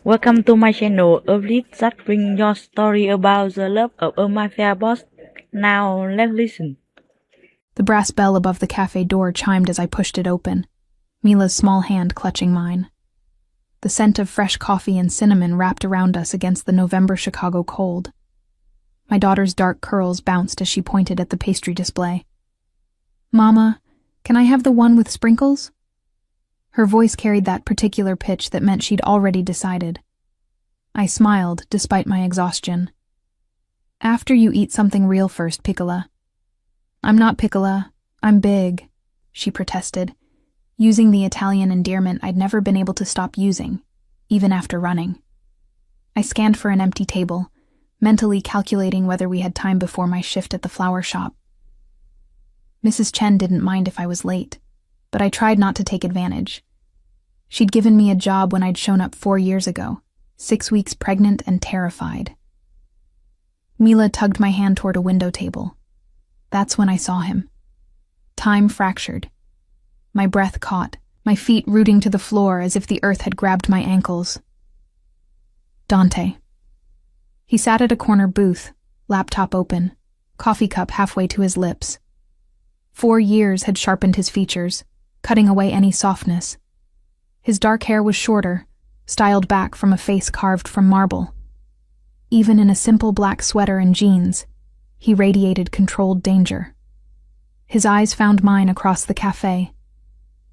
Welcome to my channel, a vlog that brings your story about the love of a mafia boss. Now let's listen. The brass bell above the cafe door chimed as I pushed it open, Mila's small hand clutching mine. The scent of fresh coffee and cinnamon wrapped around us against the November Chicago cold. My daughter's dark curls bounced as she pointed at the pastry display. "Mama, can I have the one with sprinkles?" Her voice carried that particular pitch that meant she'd already decided. I smiled, despite my exhaustion. "After you eat something real first, Piccola." "I'm not Piccola, I'm big," she protested, using the Italian endearment I'd never been able to stop using, even after running. I scanned for an empty table, mentally calculating whether we had time before my shift at the flower shop. Mrs. Chen didn't mind if I was late, but I tried not to take advantage. She'd given me a job when I'd shown up 4 years ago, 6 weeks pregnant and terrified. Mila tugged my hand toward a window table. That's when I saw him. Time fractured. My breath caught, my feet rooting to the floor as if the earth had grabbed my ankles. Dante. He sat at a corner booth, laptop open, coffee cup halfway to his lips. 4 years had sharpened his features, cutting away any softness. His dark hair was shorter, styled back from a face carved from marble. Even in a simple black sweater and jeans, he radiated controlled danger. His eyes found mine across the cafe,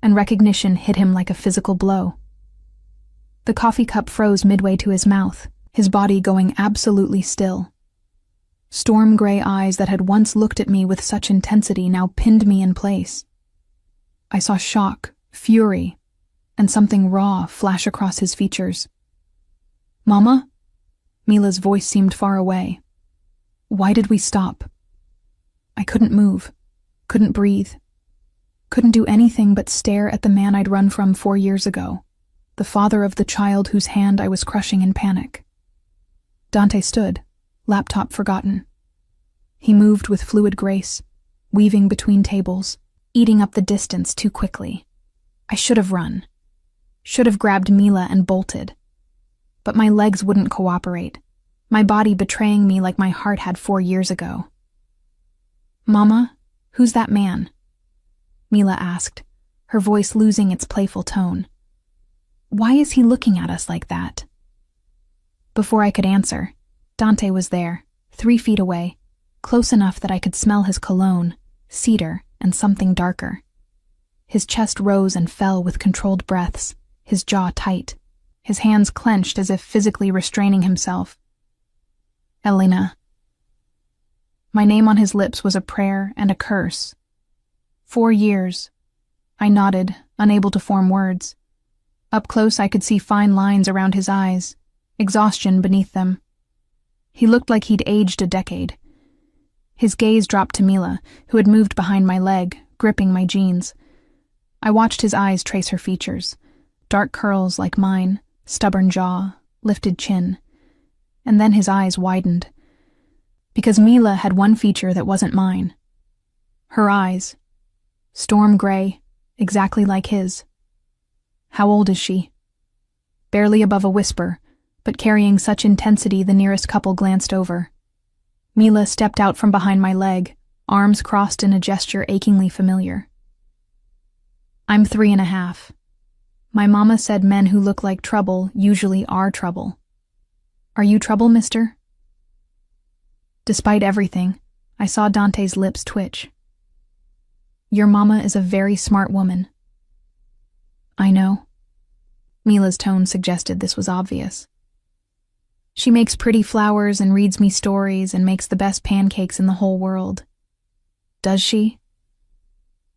and recognition hit him like a physical blow. The coffee cup froze midway to his mouth, his body going absolutely still. Storm gray eyes that had once looked at me with such intensity now pinned me in place. I saw shock, fury, and something raw flash across his features. "Mama?" Mila's voice seemed far away. Why did we stop? I couldn't move, couldn't breathe, couldn't do anything but stare at the man I'd run from 4 years ago, the father of the child whose hand I was crushing in panic. Dante stood, laptop forgotten. He moved with fluid grace, weaving between tables, eating up the distance too quickly. I should have run. Should have grabbed Mila and bolted. But my legs wouldn't cooperate, my body betraying me like my heart had 4 years ago. "Mama, who's that man?" Mila asked, her voice losing its playful tone. "Why is he looking at us like that?" Before I could answer, Dante was there, 3 feet away, close enough that I could smell his cologne, cedar, and something darker. His chest rose and fell with controlled breaths, his jaw tight, his hands clenched as if physically restraining himself. "Elena." My name on his lips was a prayer and a curse. 4 years. I nodded, unable to form words. Up close I could see fine lines around his eyes, exhaustion beneath them. He looked like he'd aged a decade. His gaze dropped to Mila, who had moved behind my leg, gripping my jeans. I watched his eyes trace her features, dark curls like mine, stubborn jaw, lifted chin. And then his eyes widened. Because Mila had one feature that wasn't mine. Her eyes. Storm gray, exactly like his. "How old is she?" Barely above a whisper, but carrying such intensity the nearest couple glanced over. Mila stepped out from behind my leg, arms crossed in a gesture achingly familiar. "I'm 3.5. My mama said men who look like trouble usually are trouble. Are you trouble, mister?" Despite everything, I saw Dante's lips twitch. "Your mama is a very smart woman." "I know." Mila's tone suggested this was obvious. "She makes pretty flowers and reads me stories and makes the best pancakes in the whole world." "Does she?"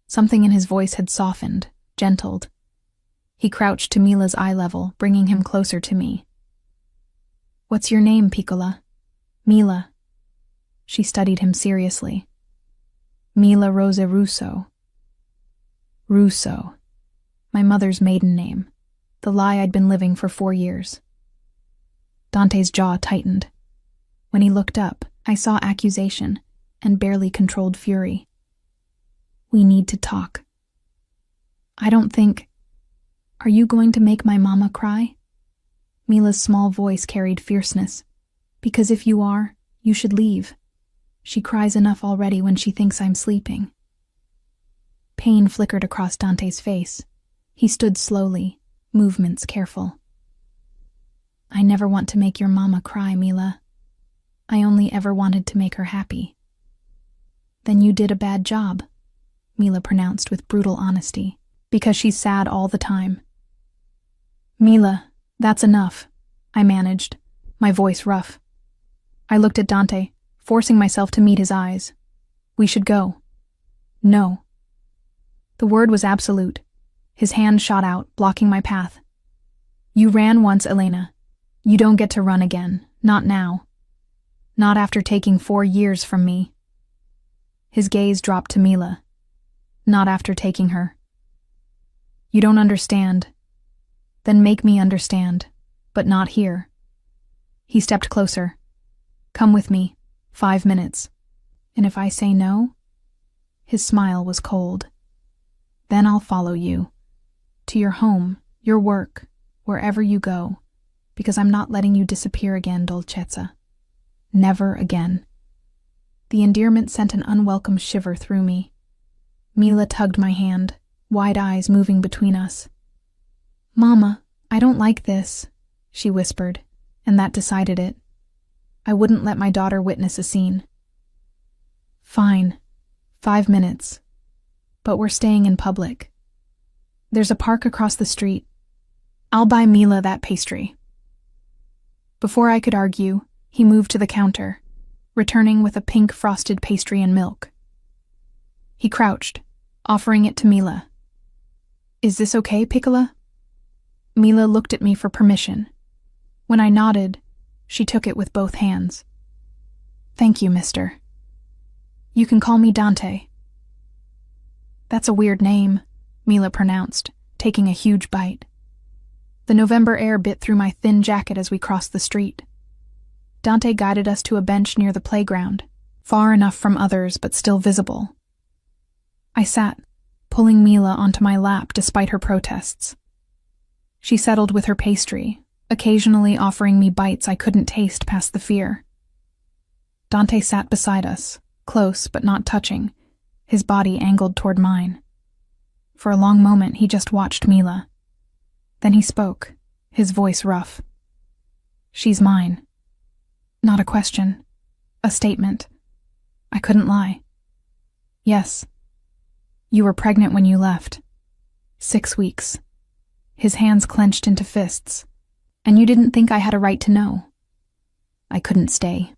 Something in his voice had softened, gentled. He crouched to Mila's eye level, bringing him closer to me. "What's your name, Piccola?" "Mila." She studied him seriously. "Mila Rosa Russo." Russo. My mother's maiden name, the lie I'd been living for 4 years. Dante's jaw tightened. When he looked up, I saw accusation and barely controlled fury. "We need to talk." "I don't think—" "Are you going to make my mama cry?" Mila's small voice carried fierceness. Because if you are, you should leave. She cries enough already when she thinks I'm sleeping. Pain flickered across Dante's face. He stood slowly, movements careful. I never want to make your mama cry, Mila. I only ever wanted to make her happy. Then you did a bad job, Mila pronounced with brutal honesty, because she's sad all the time. Mila, that's enough, I managed, my voice rough. I looked at Dante, forcing myself to meet his eyes. We should go. No. The word was absolute. His hand shot out, blocking my path. You ran once, Elena. You don't get to run again, not now. Not after taking 4 years from me. His gaze dropped to Mila. Not after taking her. You don't understand. Then make me understand, but not here. He stepped closer. Come with me, 5 minutes. And if I say no? His smile was cold. Then I'll follow you. To your home, your work, wherever you go, because I'm not letting you disappear again, Dolcezza. Never again. The endearment sent an unwelcome shiver through me. Mila tugged my hand, wide eyes moving between us. Mama, I don't like this, she whispered, and that decided it. I wouldn't let my daughter witness a scene. Fine. 5 minutes. But we're staying in public. There's a park across the street. I'll buy Mila that pastry. Before I could argue, he moved to the counter, returning with a pink frosted pastry and milk. He crouched, offering it to Mila. Is this okay, Piccola? Mila looked at me for permission. When I nodded, she took it with both hands. Thank you, mister. You can call me Dante. That's a weird name, Mila pronounced, taking a huge bite. The November air bit through my thin jacket as we crossed the street. Dante guided us to a bench near the playground, far enough from others but still visible. I sat, pulling Mila onto my lap despite her protests. She settled with her pastry, occasionally offering me bites I couldn't taste past the fear. Dante sat beside us, close but not touching, his body angled toward mine. For a long moment he just watched Mila. Then he spoke, his voice rough. She's mine. Not a question. A statement. I couldn't lie. Yes. You were pregnant when you left. 6 weeks. His hands clenched into fists. And you didn't think I had a right to know. I couldn't stay.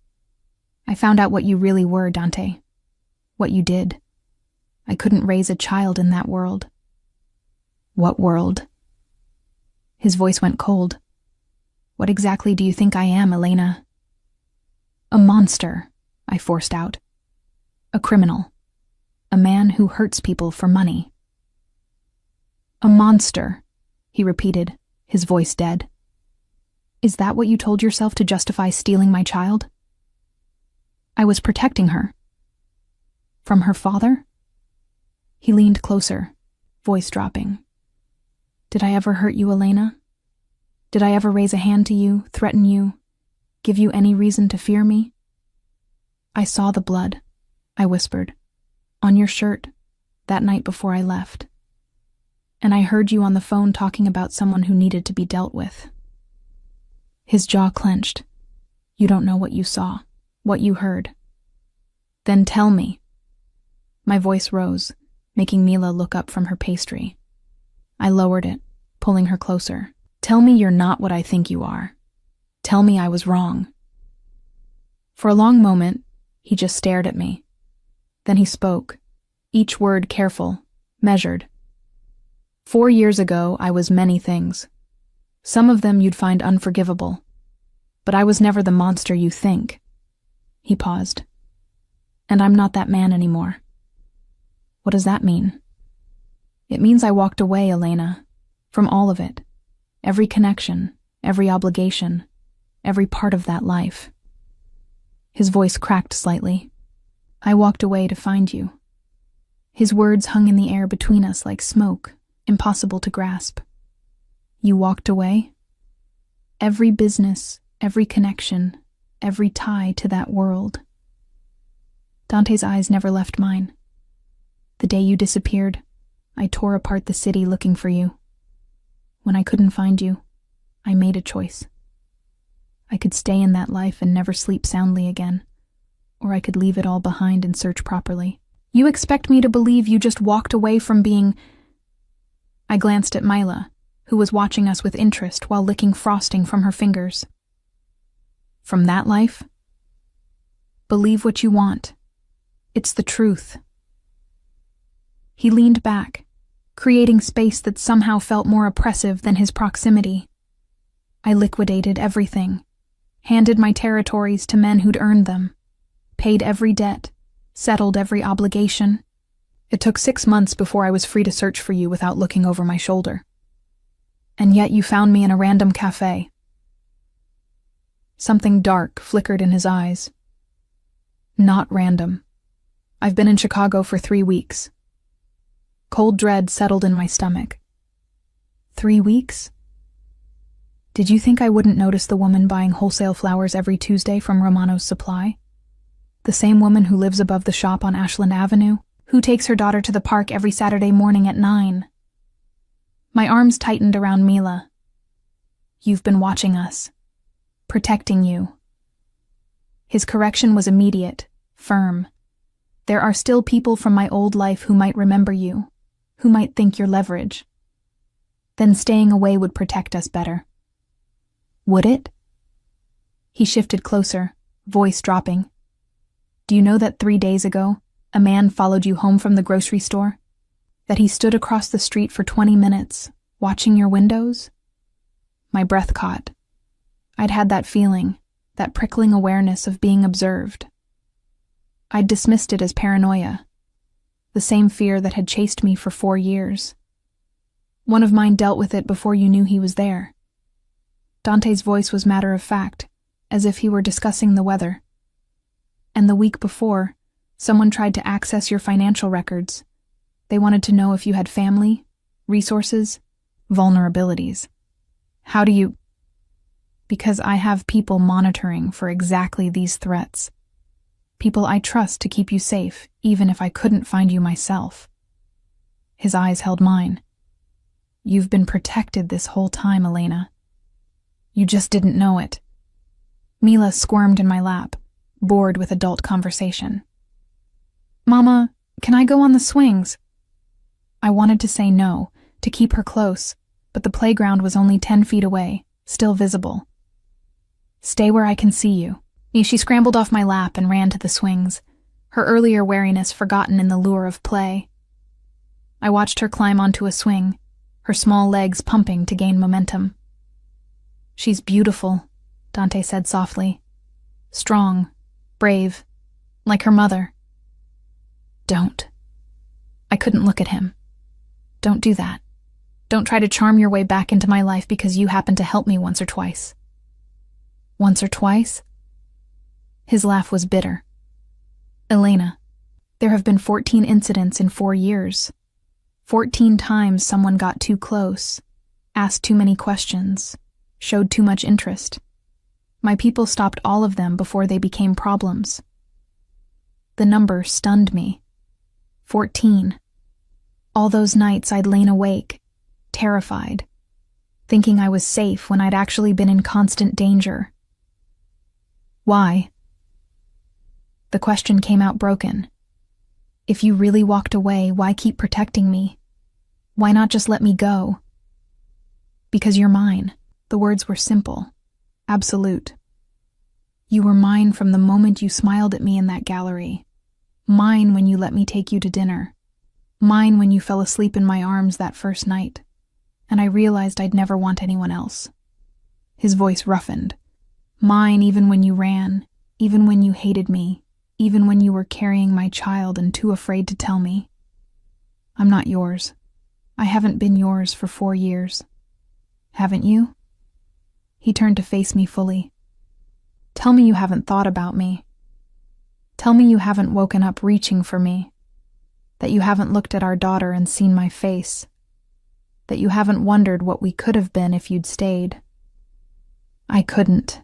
I found out what you really were, Dante. What you did. I couldn't raise a child in that world. What world? His voice went cold. What exactly do you think I am, Elena? A monster, I forced out. A criminal. A man who hurts people for money. A monster, he repeated, his voice dead. Is that what you told yourself to justify stealing my child? I was protecting her. From her father? He leaned closer, voice dropping. Did I ever hurt you, Elena? Did I ever raise a hand to you, threaten you, give you any reason to fear me? I saw the blood, I whispered, on your shirt, that night before I left. And I heard you on the phone talking about someone who needed to be dealt with. His jaw clenched. You don't know what you saw, what you heard. Then tell me. My voice rose, making Mila look up from her pastry. I lowered it, pulling her closer. Tell me you're not what I think you are. Tell me I was wrong. For a long moment, he just stared at me. Then he spoke, each word careful, measured. 4 years ago, I was many things. Some of them you'd find unforgivable. But I was never the monster you think. He paused. And I'm not that man anymore. What does that mean? It means I walked away, Elena, from all of it. Every connection, every obligation, every part of that life. His voice cracked slightly. I walked away to find you. His words hung in the air between us like smoke, impossible to grasp. You walked away? Every business, every connection, every tie to that world. Dante's eyes never left mine. The day you disappeared, I tore apart the city looking for you. When I couldn't find you, I made a choice. I could stay in that life and never sleep soundly again, or I could leave it all behind and search properly. You expect me to believe you just walked away from being... I glanced at Mila, who was watching us with interest while licking frosting from her fingers. From that life? Believe what you want. It's the truth. He leaned back, creating space that somehow felt more oppressive than his proximity. I liquidated everything, handed my territories to men who'd earned them, paid every debt, settled every obligation. It took 6 months before I was free to search for you without looking over my shoulder. And yet you found me in a random cafe. Something dark flickered in his eyes. Not random. I've been in Chicago for 3 weeks. Cold dread settled in my stomach. 3 weeks? Did you think I wouldn't notice the woman buying wholesale flowers every Tuesday from Romano's Supply? The same woman who lives above the shop on Ashland Avenue, who takes her daughter to the park every Saturday morning at 9. My arms tightened around Mila. You've been watching us. Protecting you. His correction was immediate, firm. There are still people from my old life who might remember you, who might think you're leverage. Then staying away would protect us better. Would it? He shifted closer, voice dropping. Do you know that 3 days ago, a man followed you home from the grocery store? That he stood across the street for 20 minutes, watching your windows? My breath caught. I'd had that feeling, that prickling awareness of being observed. I'd dismissed it as paranoia, the same fear that had chased me for 4 years. One of mine dealt with it before you knew he was there. Dante's voice was matter of fact, as if he were discussing the weather. And the week before, someone tried to access your financial records. They wanted to know if you had family, resources, vulnerabilities. How do you... Because I have people monitoring for exactly these threats. People I trust to keep you safe, even if I couldn't find you myself. His eyes held mine. You've been protected this whole time, Elena. You just didn't know it. Mila squirmed in my lap, bored with adult conversation. Mama, can I go on the swings? I wanted to say no, to keep her close, but the playground was only 10 feet away, still visible. Stay where I can see you. She scrambled off my lap and ran to the swings, her earlier wariness forgotten in the lure of play. I watched her climb onto a swing, her small legs pumping to gain momentum. She's beautiful, Dante said softly. Strong, brave, like her mother. Don't. I couldn't look at him. Don't do that. Don't try to charm your way back into my life because you happened to help me once or twice. Once or twice? His laugh was bitter. Elena, there have been 14 incidents in 4 years. 14 times someone got too close, asked too many questions, showed too much interest. My people stopped all of them before they became problems. The number stunned me. 14. All those nights I'd lain awake, terrified, thinking I was safe when I'd actually been in constant danger. Why? The question came out broken. If you really walked away, why keep protecting me? Why not just let me go? Because you're mine. The words were simple, absolute. You were mine from the moment you smiled at me in that gallery. Mine when you let me take you to dinner. Mine when you fell asleep in my arms that first night. And I realized I'd never want anyone else. His voice roughened. Mine even when you ran, even when you hated me, even when you were carrying my child and too afraid to tell me. I'm not yours. I haven't been yours for 4 years. Haven't you? He turned to face me fully. Tell me you haven't thought about me. Tell me you haven't woken up reaching for me. That you haven't looked at our daughter and seen my face. That you haven't wondered what we could have been if you'd stayed. I couldn't.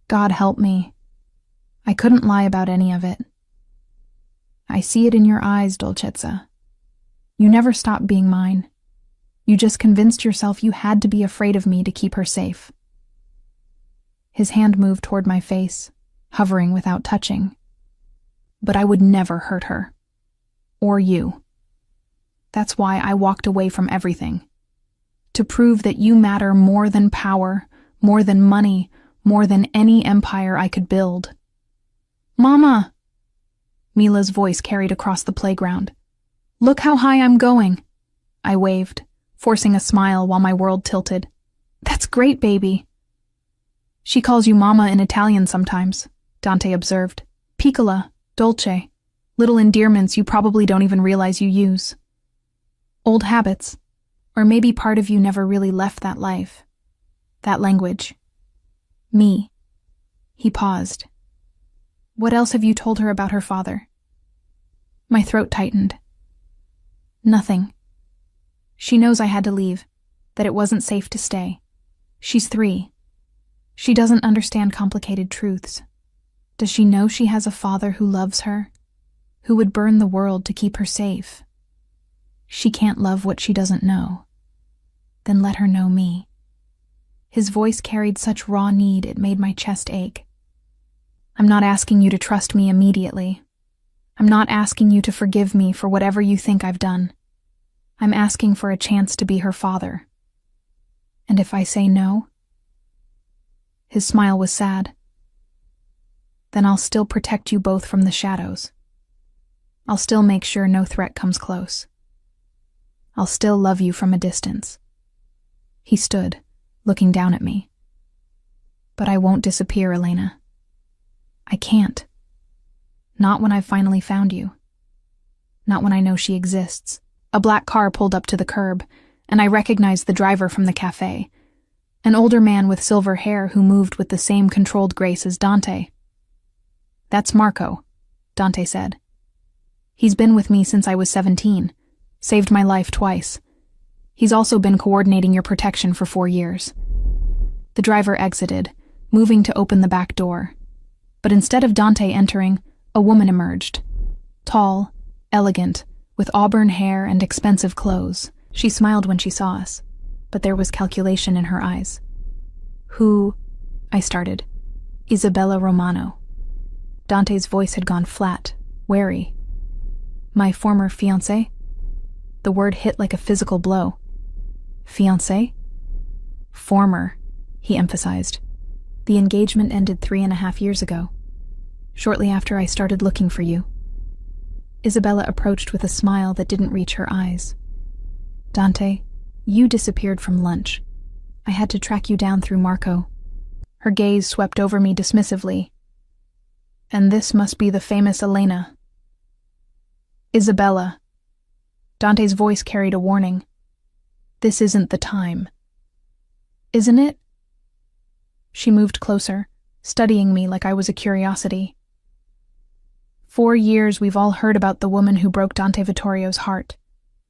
God help me. I couldn't lie about any of it. I see it in your eyes, Dolcezza. You never stopped being mine. You just convinced yourself you had to be afraid of me to keep her safe. His hand moved toward my face, hovering without touching. But I would never hurt her. Or you. That's why I walked away from everything. To prove that you matter more than power, more than money, more than any empire I could build. Mama! Mila's voice carried across the playground. Look how high I'm going. I waved, forcing a smile while my world tilted. That's great, baby. She calls you Mama in Italian sometimes, Dante observed. Piccola, dolce, little endearments you probably don't even realize you use. Old habits, or maybe part of you never really left that life, that language. Me. He paused. What else have you told her about her father? My throat tightened. Nothing. She knows I had to leave, that it wasn't safe to stay. She's 3. She doesn't understand complicated truths. Does she know she has a father who loves her, who would burn the world to keep her safe? She can't love what she doesn't know. Then let her know me. His voice carried such raw need it made my chest ache. I'm not asking you to trust me immediately. I'm not asking you to forgive me for whatever you think I've done. I'm asking for a chance to be her father. And if I say no? His smile was sad. Then I'll still protect you both from the shadows. I'll still make sure no threat comes close. I'll still love you from a distance. He stood, looking down at me. But I won't disappear, Elena. I can't. Not when I've finally found you. Not when I know she exists. A black car pulled up to the curb, and I recognized the driver from the cafe, an older man with silver hair who moved with the same controlled grace as Dante. That's Marco, Dante said. He's been with me since I was 17, saved my life twice. He's also been coordinating your protection for 4 years. The driver exited, moving to open the back door. But instead of Dante entering, a woman emerged. Tall, elegant, with auburn hair and expensive clothes. She smiled when she saw us, but there was calculation in her eyes. Who? I started. Isabella Romano. Dante's voice had gone flat, wary. My former fiancé? The word hit like a physical blow. Fiancé? Former, he emphasized. The engagement ended 3.5 years ago, shortly after I started looking for you. Isabella approached with a smile that didn't reach her eyes. Dante, you disappeared from lunch. I had to track you down through Marco. Her gaze swept over me dismissively. And this must be the famous Elena. Isabella. Dante's voice carried a warning. This isn't the time. Isn't it? She moved closer, studying me like I was a curiosity. 4 years we've all heard about the woman who broke Dante Vittorio's heart,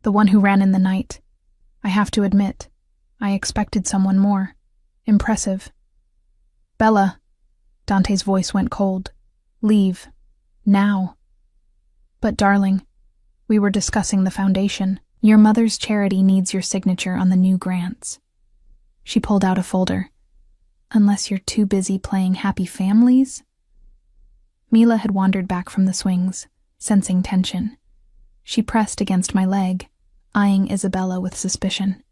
the one who ran in the night. I have to admit, I expected someone more. Impressive. Bella, Dante's voice went cold. Leave. Now. But darling, we were discussing the foundation. Your mother's charity needs your signature on the new grants. She pulled out a folder. Unless you're too busy playing Happy Families? Mila had wandered back from the swings, sensing tension. She pressed against my leg, eyeing Isabella with suspicion.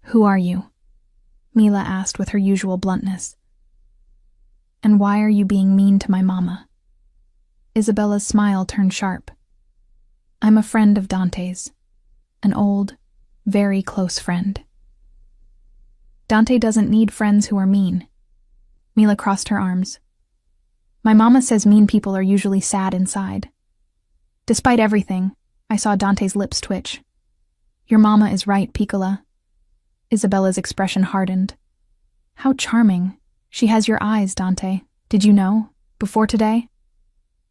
Who are you? Mila asked with her usual bluntness. And why are you being mean to my mama? Isabella's smile turned sharp. I'm a friend of Dante's. An old, very close friend. Dante doesn't need friends who are mean. Mila crossed her arms. My mama says mean people are usually sad inside. Despite everything, I saw Dante's lips twitch. Your mama is right, Piccola. Isabella's expression hardened. How charming. She has your eyes, Dante. Did you know? Before today?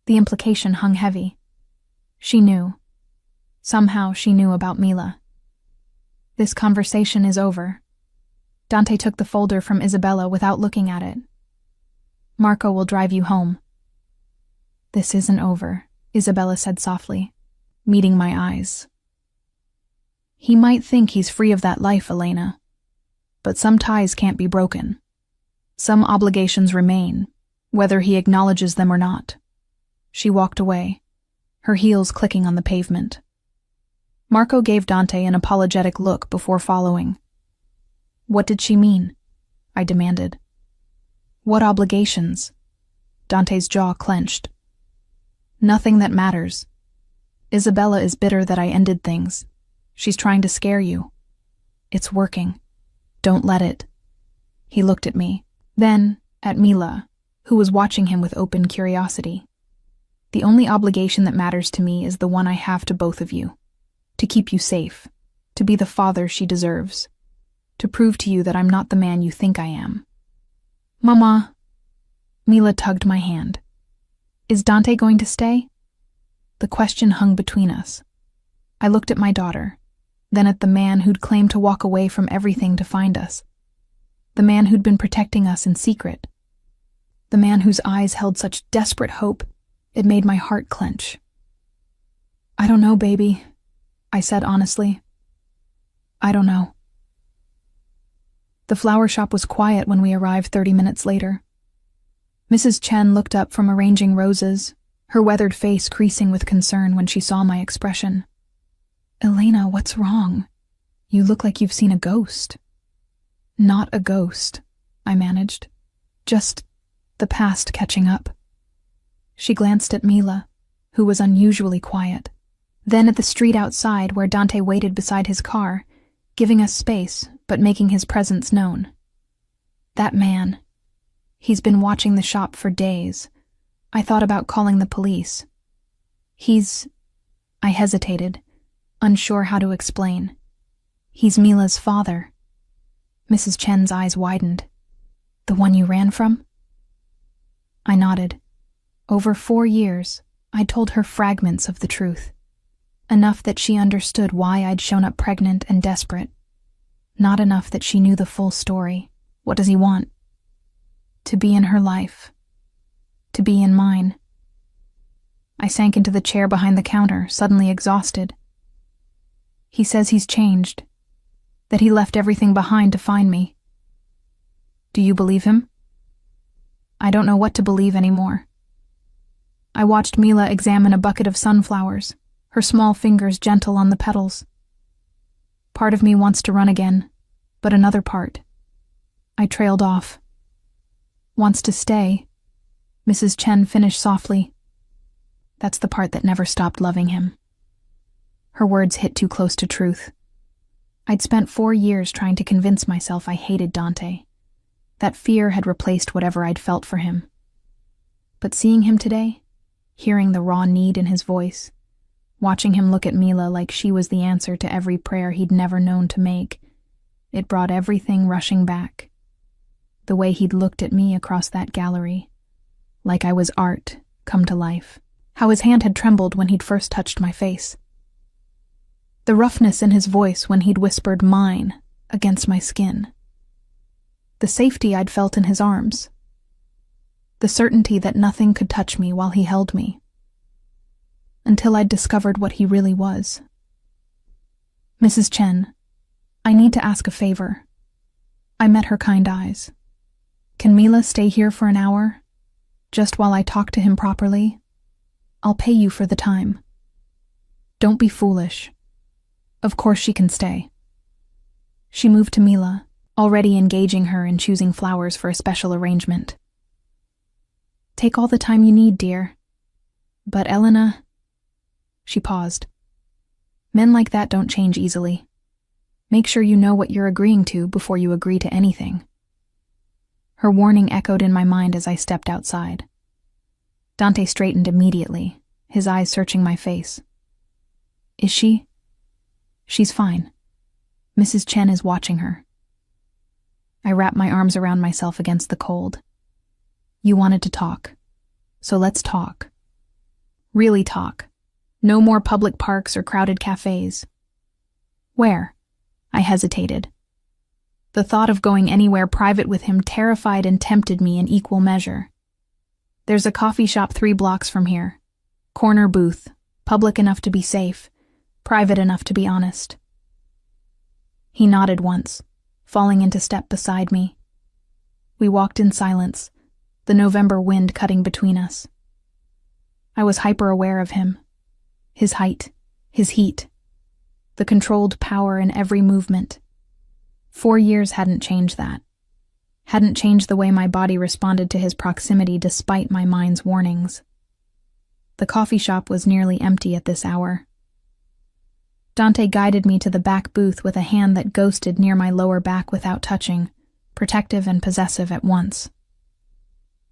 The implication hung heavy. She knew. Somehow she knew about Mila. This conversation is over. Dante took the folder from Isabella without looking at it. Marco will drive you home. This isn't over, Isabella said softly, meeting my eyes. He might think he's free of that life, Elena. But some ties can't be broken. Some obligations remain, whether he acknowledges them or not. She walked away, her heels clicking on the pavement. Marco gave Dante an apologetic look before following. What did she mean? I demanded. What obligations? Dante's jaw clenched. Nothing that matters. Isabella is bitter that I ended things. She's trying to scare you. It's working. Don't let it. He looked at me, then at Mila, who was watching him with open curiosity. The only obligation that matters to me is the one I have to both of you. To keep you safe. To be the father she deserves. To prove to you that I'm not the man you think I am. Mama. Mila tugged my hand. Is Dante going to stay? The question hung between us. I looked at my daughter, then at the man who'd claimed to walk away from everything to find us. The man who'd been protecting us in secret. The man whose eyes held such desperate hope, it made my heart clench. I don't know, baby, I said honestly. I don't know. The flower shop was quiet when we arrived 30 minutes later. Mrs. Chen looked up from arranging roses, her weathered face creasing with concern when she saw my expression. Elena, what's wrong? You look like you've seen a ghost. Not a ghost, I managed. Just the past catching up. She glanced at Mila, who was unusually quiet, then at the street outside where Dante waited beside his car, giving us space but making his presence known. That man. He's been watching the shop for days. I thought about calling the police. I hesitated, unsure how to explain. He's Mila's father. Mrs. Chen's eyes widened. The one you ran from? I nodded. Over 4 years, I'd told her fragments of the truth. Enough that she understood why I'd shown up pregnant and desperate. Not enough that she knew the full story. What does he want? To be in her life. To be in mine. I sank into the chair behind the counter, suddenly exhausted. He says he's changed. That he left everything behind to find me. Do you believe him? I don't know what to believe anymore. I watched Mila examine a bucket of sunflowers, her small fingers gentle on the petals. Part of me wants to run again, but another part. I trailed off. Wants to stay, Mrs. Chen finished softly. That's the part that never stopped loving him. Her words hit too close to truth. I'd spent 4 years trying to convince myself I hated Dante. That fear had replaced whatever I'd felt for him. But seeing him today, hearing the raw need in his voice, watching him look at Mila like she was the answer to every prayer he'd never known to make, it brought everything rushing back. The way he'd looked at me across that gallery, like I was art come to life. How his hand had trembled when he'd first touched my face. The roughness in his voice when he'd whispered mine against my skin. The safety I'd felt in his arms. The certainty that nothing could touch me while he held me. Until I'd discovered what he really was. Mrs. Chen, I need to ask a favor. I met her kind eyes. Can Mila stay here for an hour? Just while I talk to him properly? I'll pay you for the time. Don't be foolish. Of course she can stay. She moved to Mila, already engaging her in choosing flowers for a special arrangement. Take all the time you need, dear. But Elena... She paused. Men like that don't change easily. Make sure you know what you're agreeing to before you agree to anything. Her warning echoed in my mind as I stepped outside. Dante straightened immediately, his eyes searching my face. Is she? She's fine. Mrs. Chen is watching her. I wrapped my arms around myself against the cold. You wanted to talk. So let's talk. Really talk. No more public parks or crowded cafes. Where? I hesitated. The thought of going anywhere private with him terrified and tempted me in equal measure. There's a coffee shop 3 blocks from here. Corner booth, public enough to be safe, private enough to be honest. He nodded once, falling into step beside me. We walked in silence, the November wind cutting between us. I was hyper-aware of him. His height, his heat, the controlled power in every movement. 4 years hadn't changed that. Hadn't changed the way my body responded to his proximity despite my mind's warnings. The coffee shop was nearly empty at this hour. Dante guided me to the back booth with a hand that ghosted near my lower back without touching, protective and possessive at once.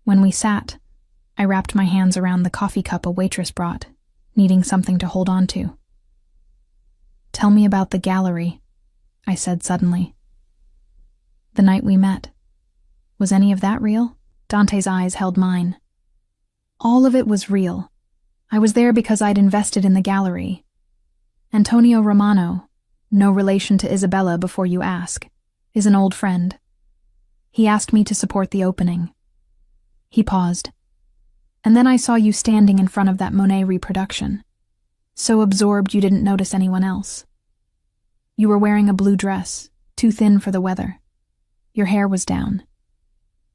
When we sat, I wrapped my hands around the coffee cup a waitress brought, needing something to hold on to. "Tell me about the gallery," I said suddenly. "The night we met. Was any of that real?" Dante's eyes held mine. "All of it was real. I was there because I'd invested in the gallery. Antonio Romano, no relation to Isabella before you ask, is an old friend. He asked me to support the opening." He paused. "And then I saw you standing in front of that Monet reproduction. So absorbed you didn't notice anyone else. You were wearing a blue dress, too thin for the weather. Your hair was down.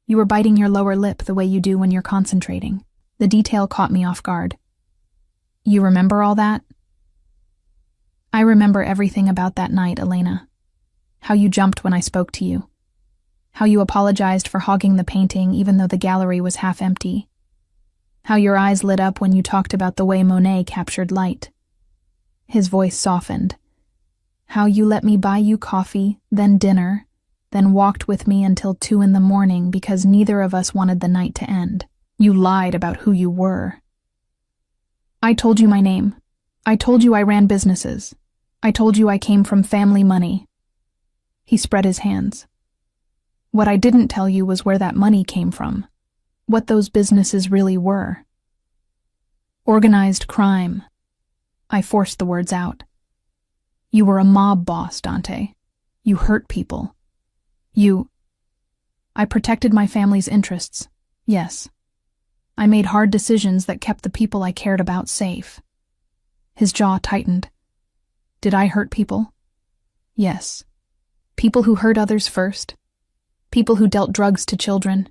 You were biting your lower lip the way you do when you're concentrating. The detail caught me off guard." "You remember all that?" "I remember everything about that night, Elena. How you jumped when I spoke to you. How you apologized for hogging the painting even though the gallery was half empty. How your eyes lit up when you talked about the way Monet captured light." His voice softened. "How you let me buy you coffee, then dinner, then walked with me until 2 a.m. because neither of us wanted the night to end. You lied about who you were." "I told you my name. I told you I ran businesses. I told you I came from family money." He spread his hands. "What I didn't tell you was where that money came from. What those businesses really were. Organized crime." I forced the words out. "You were a mob boss, Dante. You hurt people. I protected my family's interests, yes. I made hard decisions that kept the people I cared about safe." His jaw tightened. "Did I hurt people?" "Yes. People who hurt others first. People who dealt drugs to children.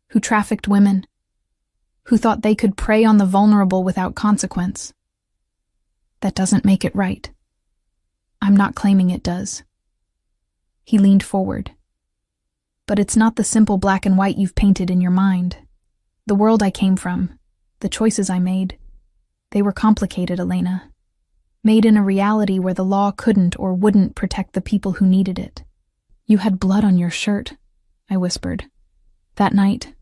Who trafficked women. Who thought they could prey on the vulnerable without consequence. That doesn't make it right. I'm not claiming it does." He leaned forward. "But it's not the simple black and white you've painted in your mind. The world I came from, the choices I made, they were complicated, Elena. Made in a reality where the law couldn't or wouldn't protect the people who needed it." "You had blood on your shirt," I whispered. "That night,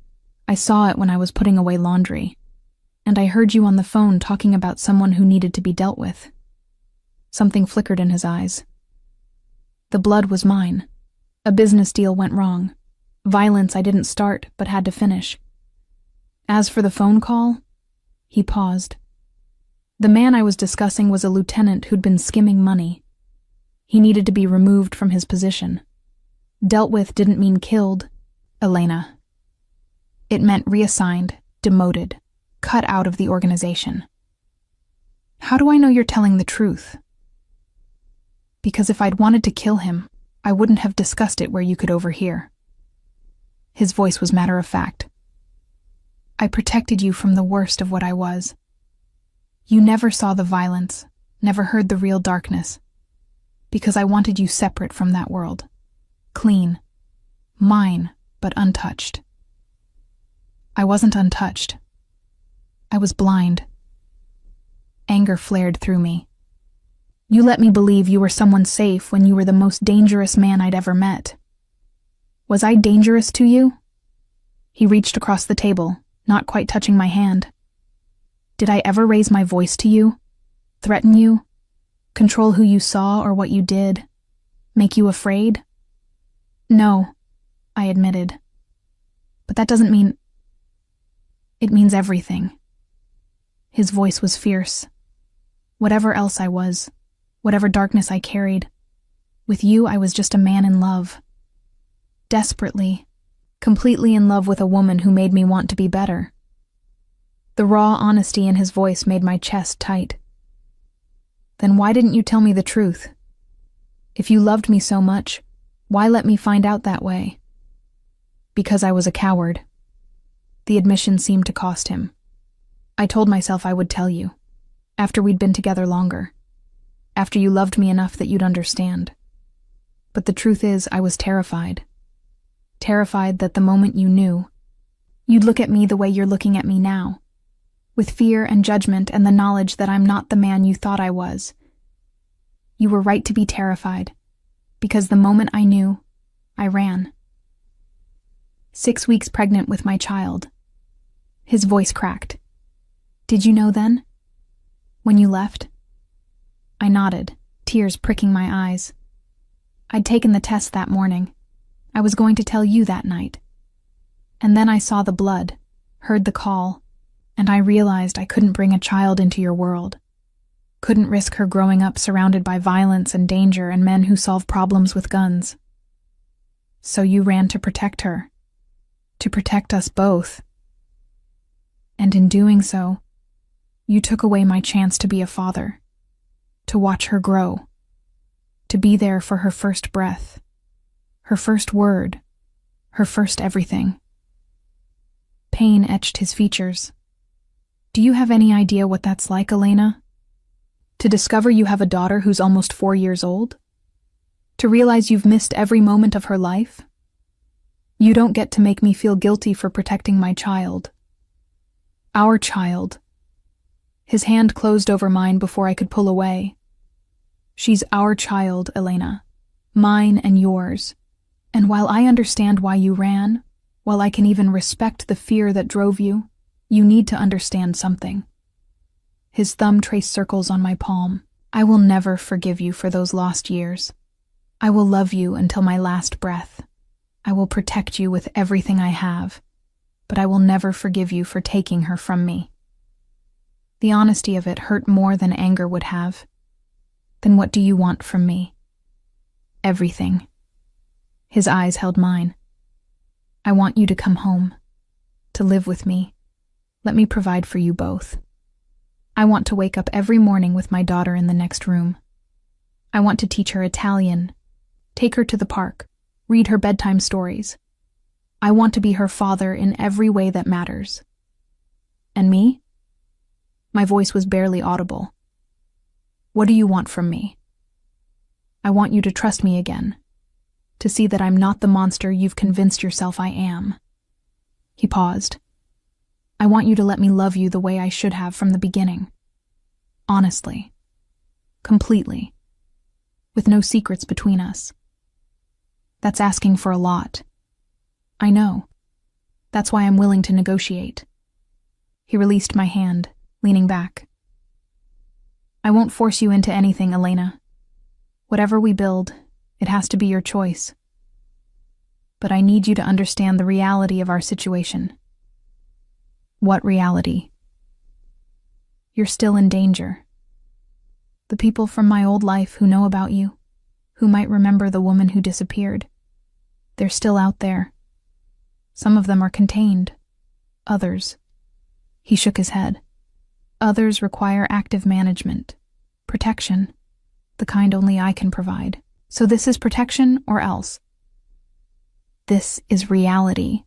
I saw it when I was putting away laundry. And I heard you on the phone talking about someone who needed to be dealt with." Something flickered in his eyes. "The blood was mine. A business deal went wrong. Violence I didn't start, but had to finish. As for the phone call," he paused. "The man I was discussing was a lieutenant who'd been skimming money. He needed to be removed from his position. Dealt with didn't mean killed, Elena. It meant reassigned, demoted, cut out of the organization." "How do I know you're telling the truth?" "Because if I'd wanted to kill him, I wouldn't have discussed it where you could overhear." His voice was matter-of-fact. "I protected you from the worst of what I was. You never saw the violence, never heard the real darkness, because I wanted you separate from that world. Clean. Mine, but untouched." I wasn't untouched. I was blind. Anger flared through me. "You let me believe you were someone safe when you were the most dangerous man I'd ever met. Was I dangerous to you?" He reached across the table, not quite touching my hand. "Did I ever raise my voice to you? Threaten you? Control who you saw or what you did? Make you afraid?" "No," I admitted. "But that doesn't mean—" "It means everything." His voice was fierce. "Whatever else I was, whatever darkness I carried, with you I was just a man in love, desperately, completely in love with a woman who made me want to be better. The raw honesty in his voice made my chest tight. Then why didn't you tell me the truth? If you loved me so much, why let me find out that way? Because I was a coward. The admission seemed to cost him. I told myself I would tell you, after we'd been together longer, after you loved me enough that you'd understand. But the truth is, I was terrified. Terrified that the moment you knew, you'd look at me the way you're looking at me now, with fear and judgment and the knowledge that I'm not the man you thought I was. You were right to be terrified, because the moment I knew, I ran. 6 weeks pregnant with my child. His voice cracked. Did you know then? When you left? I nodded, tears pricking my eyes. I'd taken the test that morning. I was going to tell you that night. And then I saw the blood, heard the call, and I realized I couldn't bring a child into your world. Couldn't risk her growing up surrounded by violence and danger and men who solve problems with guns. So you ran to protect her. To protect us both. And in doing so, you took away my chance to be a father. To watch her grow. To be there for her first breath. Her first word. Her first everything. Pain etched his features. Do you have any idea what that's like, Elena? To discover you have a daughter who's almost 4 years old? To realize you've missed every moment of her life? You don't get to make me feel guilty for protecting my child. Our child. His hand closed over mine before I could pull away. She's our child, Elena. Mine and yours. And while I understand why you ran, while I can even respect the fear that drove you, you need to understand something. His thumb traced circles on my palm. I will never forgive you for those lost years. I will love you until my last breath. I will protect you with everything I have, but I will never forgive you for taking her from me. The honesty of it hurt more than anger would have. Then what do you want from me? Everything. His eyes held mine. I want you to come home, to live with me. Let me provide for you both. I want to wake up every morning with my daughter in the next room. I want to teach her Italian, take her to the park, read her bedtime stories. I want to be her father in every way that matters. And me? My voice was barely audible. What do you want from me? I want you to trust me again, to see that I'm not the monster you've convinced yourself I am. He paused. I want you to let me love you the way I should have from the beginning. Honestly. Completely. With no secrets between us. That's asking for a lot. I know. That's why I'm willing to negotiate. He released my hand, leaning back. I won't force you into anything, Elena. Whatever we build, it has to be your choice. But I need you to understand the reality of our situation. What reality? You're still in danger. The people from my old life who know about you, who might remember the woman who disappeared, they're still out there. Some of them are contained. Others. He shook his head. Others require active management, protection, the kind only I can provide. So this is protection or else? This is reality.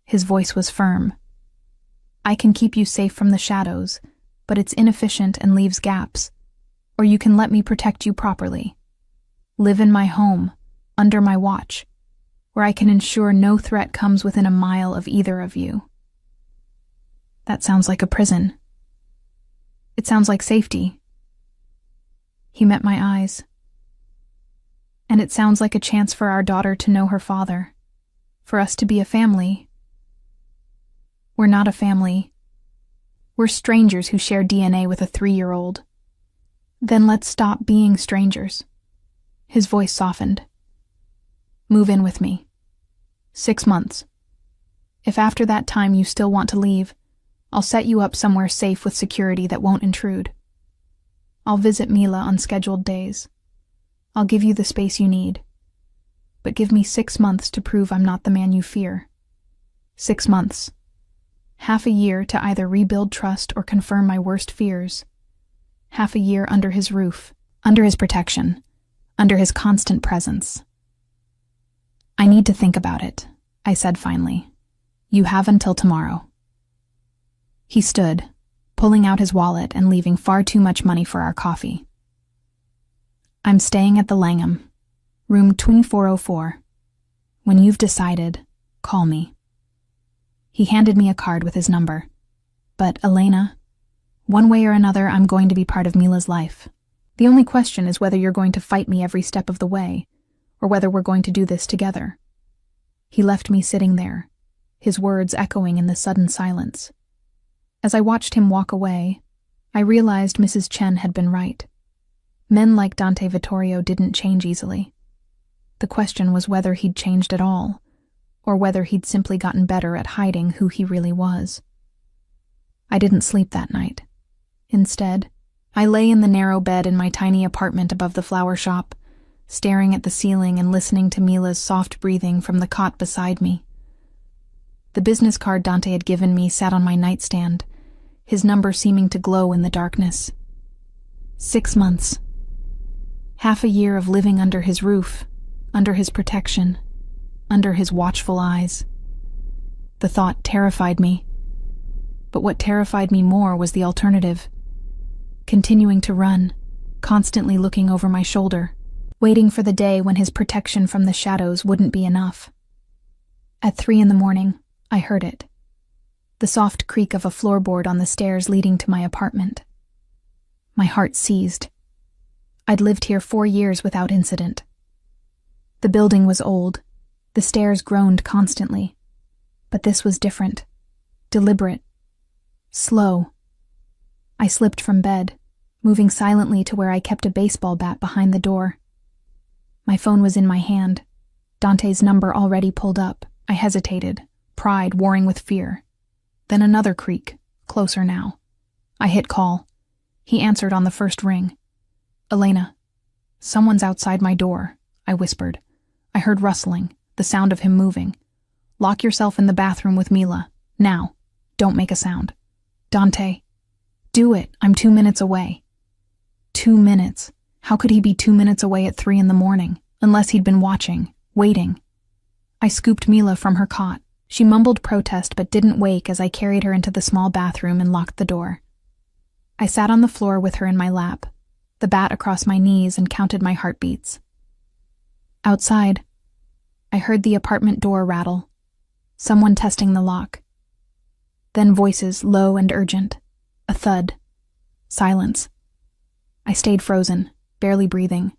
His voice was firm. I can keep you safe from the shadows, but it's inefficient and leaves gaps. Or you can let me protect you properly. Live in my home, under my watch, where I can ensure no threat comes within a mile of either of you. That sounds like a prison. It sounds like safety. He met my eyes. And it sounds like a chance for our daughter to know her father, for us to be a family. We're not a family. We're strangers who share DNA with a 3-year-old. Then let's stop being strangers. His voice softened. Move in with me. 6 months. If after that time you still want to leave, I'll set you up somewhere safe with security that won't intrude. I'll visit Mila on scheduled days. I'll give you the space you need. but give me 6 months to prove I'm not the man you fear. 6 months. Half a year to either rebuild trust or confirm my worst fears. Half a year under his roof, under his protection, under his constant presence. I need to think about it, I said finally. You have until tomorrow. He stood, pulling out his wallet and leaving far too much money for our coffee. I'm staying at the Langham, room 2404. When you've decided, call me. He handed me a card with his number. But, Elena, one way or another, I'm going to be part of Mila's life. The only question is whether you're going to fight me every step of the way, or whether we're going to do this together. He left me sitting there, his words echoing in the sudden silence. As I watched him walk away, I realized Mrs. Chen had been right. Men like Dante Vittorio didn't change easily. The question was whether he'd changed at all, or whether he'd simply gotten better at hiding who he really was. I didn't sleep that night. Instead, I lay in the narrow bed in my tiny apartment above the flower shop, staring at the ceiling and listening to Mila's soft breathing from the cot beside me. The business card Dante had given me sat on my nightstand, his number seeming to glow in the darkness. 6 months. Half a year of living under his roof, under his protection, under his watchful eyes. The thought terrified me. But what terrified me more was the alternative. Continuing to run, constantly looking over my shoulder, waiting for the day when his protection from the shadows wouldn't be enough. At 3 a.m, I heard it. The soft creak of a floorboard on the stairs leading to my apartment. My heart seized. I'd lived here 4 years without incident. The building was old. The stairs groaned constantly. But this was different. Deliberate. Slow. I slipped from bed, moving silently to where I kept a baseball bat behind the door. My phone was in my hand. Dante's number already pulled up. I hesitated, pride warring with fear. Then another creak, closer now. I hit call. He answered on the first ring. Elena, someone's outside my door, I whispered. I heard rustling, the sound of him moving. Lock yourself in the bathroom with Mila. Now. Don't make a sound. Dante. Do it. I'm 2 minutes away. 2 minutes. How could he be 2 minutes away at 3 a.m, unless he'd been watching, waiting? I scooped Mila from her cot. She mumbled protest but didn't wake as I carried her into the small bathroom and locked the door. I sat on the floor with her in my lap, the bat across my knees, and counted my heartbeats. Outside, I heard the apartment door rattle, someone testing the lock. Then voices, low and urgent. A thud. Silence. I stayed frozen, barely breathing,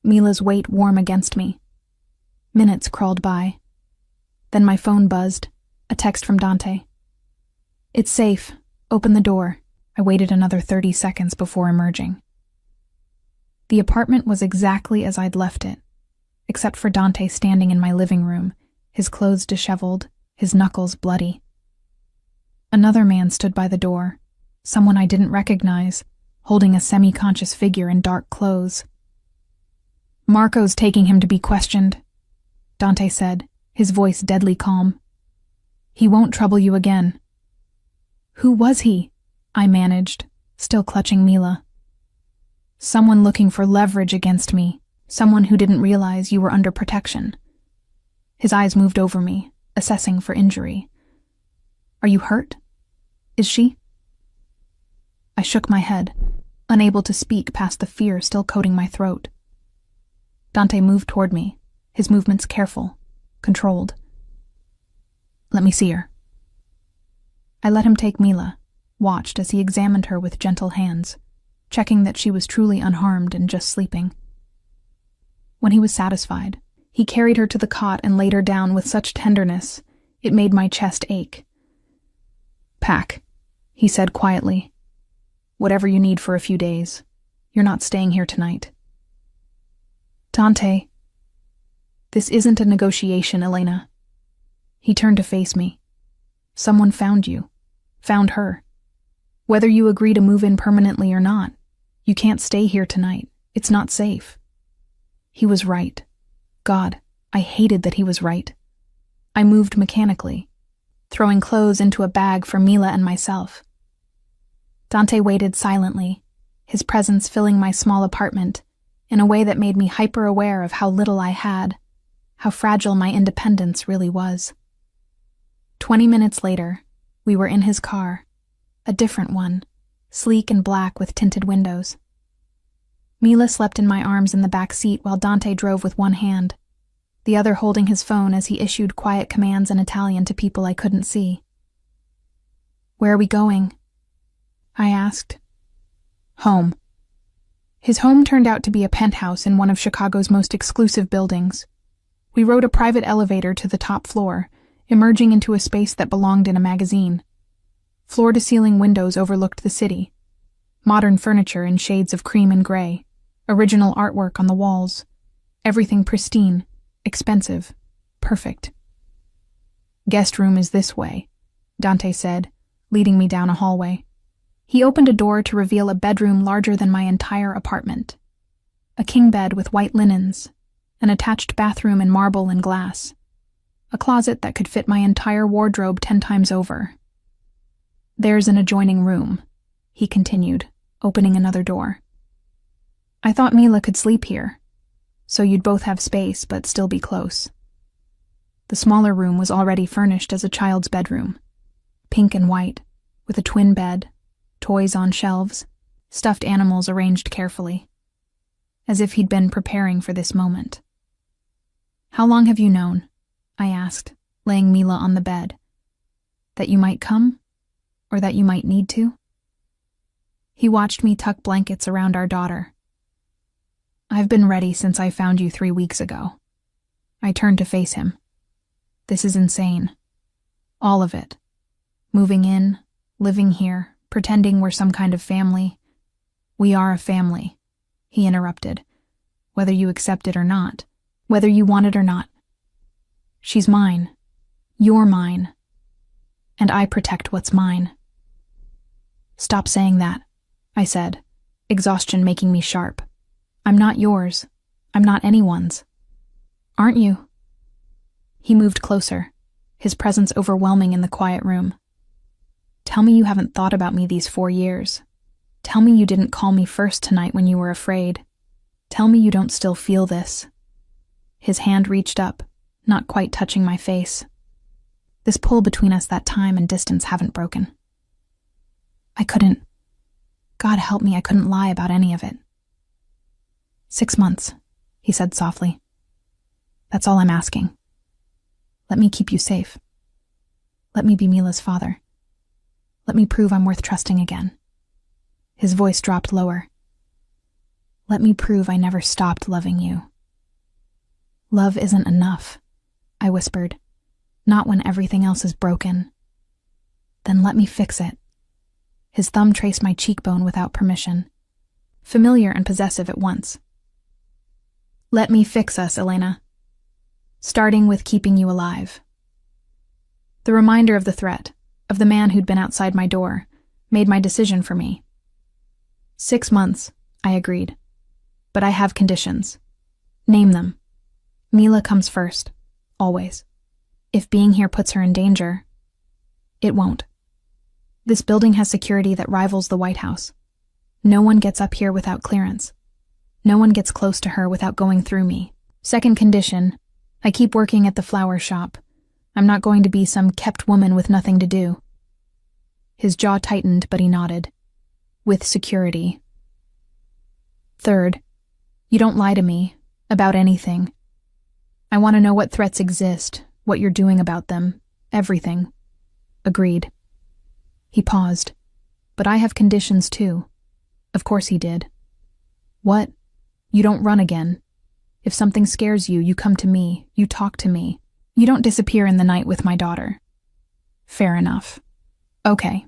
Mila's weight warm against me. Minutes crawled by. Then my phone buzzed, a text from Dante. It's safe. Open the door. I waited another 30 seconds before emerging. The apartment was exactly as I'd left it, except for Dante standing in my living room, his clothes disheveled, his knuckles bloody. Another man stood by the door, someone I didn't recognize, holding a semi-conscious figure in dark clothes. Marco's taking him to be questioned, Dante said, his voice deadly calm. He won't trouble you again. Who was he? I managed, still clutching Mila. Someone looking for leverage against me, someone who didn't realize you were under protection. His eyes moved over me, assessing for injury. Are you hurt? Is she? I shook my head, unable to speak past the fear still coating my throat. Dante moved toward me, his movements careful, controlled. Let me see her. I let him take Mila, watched as he examined her with gentle hands, checking that she was truly unharmed and just sleeping. When he was satisfied, he carried her to the cot and laid her down with such tenderness it made my chest ache. Pack, he said quietly. Whatever you need for a few days. You're not staying here tonight. Dante. This isn't a negotiation, Elena. He turned to face me. Someone found you. Found her. Whether you agree to move in permanently or not, you can't stay here tonight. It's not safe. He was right. God, I hated that he was right. I moved mechanically, throwing clothes into a bag for Mila and myself. Dante waited silently, his presence filling my small apartment in a way that made me hyper-aware of how little I had, how fragile my independence really was. 20 minutes later, we were in his car, a different one, sleek and black with tinted windows. Mila slept in my arms in the back seat while Dante drove with one hand, the other holding his phone as he issued quiet commands in Italian to people I couldn't see. "Where are we going?" I asked. "Home." His home turned out to be a penthouse in one of Chicago's most exclusive buildings. We rode a private elevator to the top floor, emerging into a space that belonged in a magazine. Floor-to-ceiling windows overlooked the city. Modern furniture in shades of cream and gray. Original artwork on the walls. Everything pristine, expensive, perfect. "Guest room is this way," Dante said, leading me down a hallway. He opened a door to reveal a bedroom larger than my entire apartment. A king bed with white linens, an attached bathroom in marble and glass, a closet that could fit my entire wardrobe 10 times over. "There's an adjoining room," he continued, opening another door. "I thought Mila could sleep here, so you'd both have space but still be close." The smaller room was already furnished as a child's bedroom, pink and white, with a twin bed, toys on shelves, stuffed animals arranged carefully, as if he'd been preparing for this moment. "How long have you known?" I asked, laying Mila on the bed. "That you might come? Or that you might need to?" He watched me tuck blankets around our daughter. "I've been ready since I found you 3 weeks ago." I turned to face him. "This is insane. All of it. Moving in, living here, pretending we're some kind of family. We are a family," he interrupted. "Whether you accept it or not. Whether you want it or not. She's mine. You're mine. And I protect what's mine." "Stop saying that," I said, exhaustion making me sharp. "I'm not yours. I'm not anyone's." "Aren't you?" He moved closer, his presence overwhelming in the quiet room. "Tell me you haven't thought about me these 4 years. Tell me you didn't call me first tonight when you were afraid. Tell me you don't still feel this." His hand reached up, not quite touching my face. This pull between us that time and distance haven't broken. I couldn't. God help me, I couldn't lie about any of it. 6 months, he said softly. "That's all I'm asking. Let me keep you safe. Let me be Mila's father. Let me prove I'm worth trusting again." His voice dropped lower. "Let me prove I never stopped loving you." "Love isn't enough," I whispered. "Not when everything else is broken." "Then let me fix it." His thumb traced my cheekbone without permission, familiar and possessive at once. "Let me fix us, Elena. Starting with keeping you alive." The reminder of the threat, of the man who'd been outside my door, made my decision for me. 6 months, I agreed. "But I have conditions." "Name them." "Mila comes first, always. If being here puts her in danger, it won't. This building has security that rivals the White House. No one gets up here without clearance. No one gets close to her without going through me. Second condition, I keep working at the flower shop. I'm not going to be some kept woman with nothing to do." His jaw tightened, but he nodded. "With security." Third, you don't lie to me, about anything. I want to know what threats exist, what you're doing about them, everything. Agreed. He paused. "But I have conditions too." Of course he did. "What?" "You don't run again. If something scares you, you come to me, you talk to me. You don't disappear in the night with my daughter." "Fair enough." "Okay.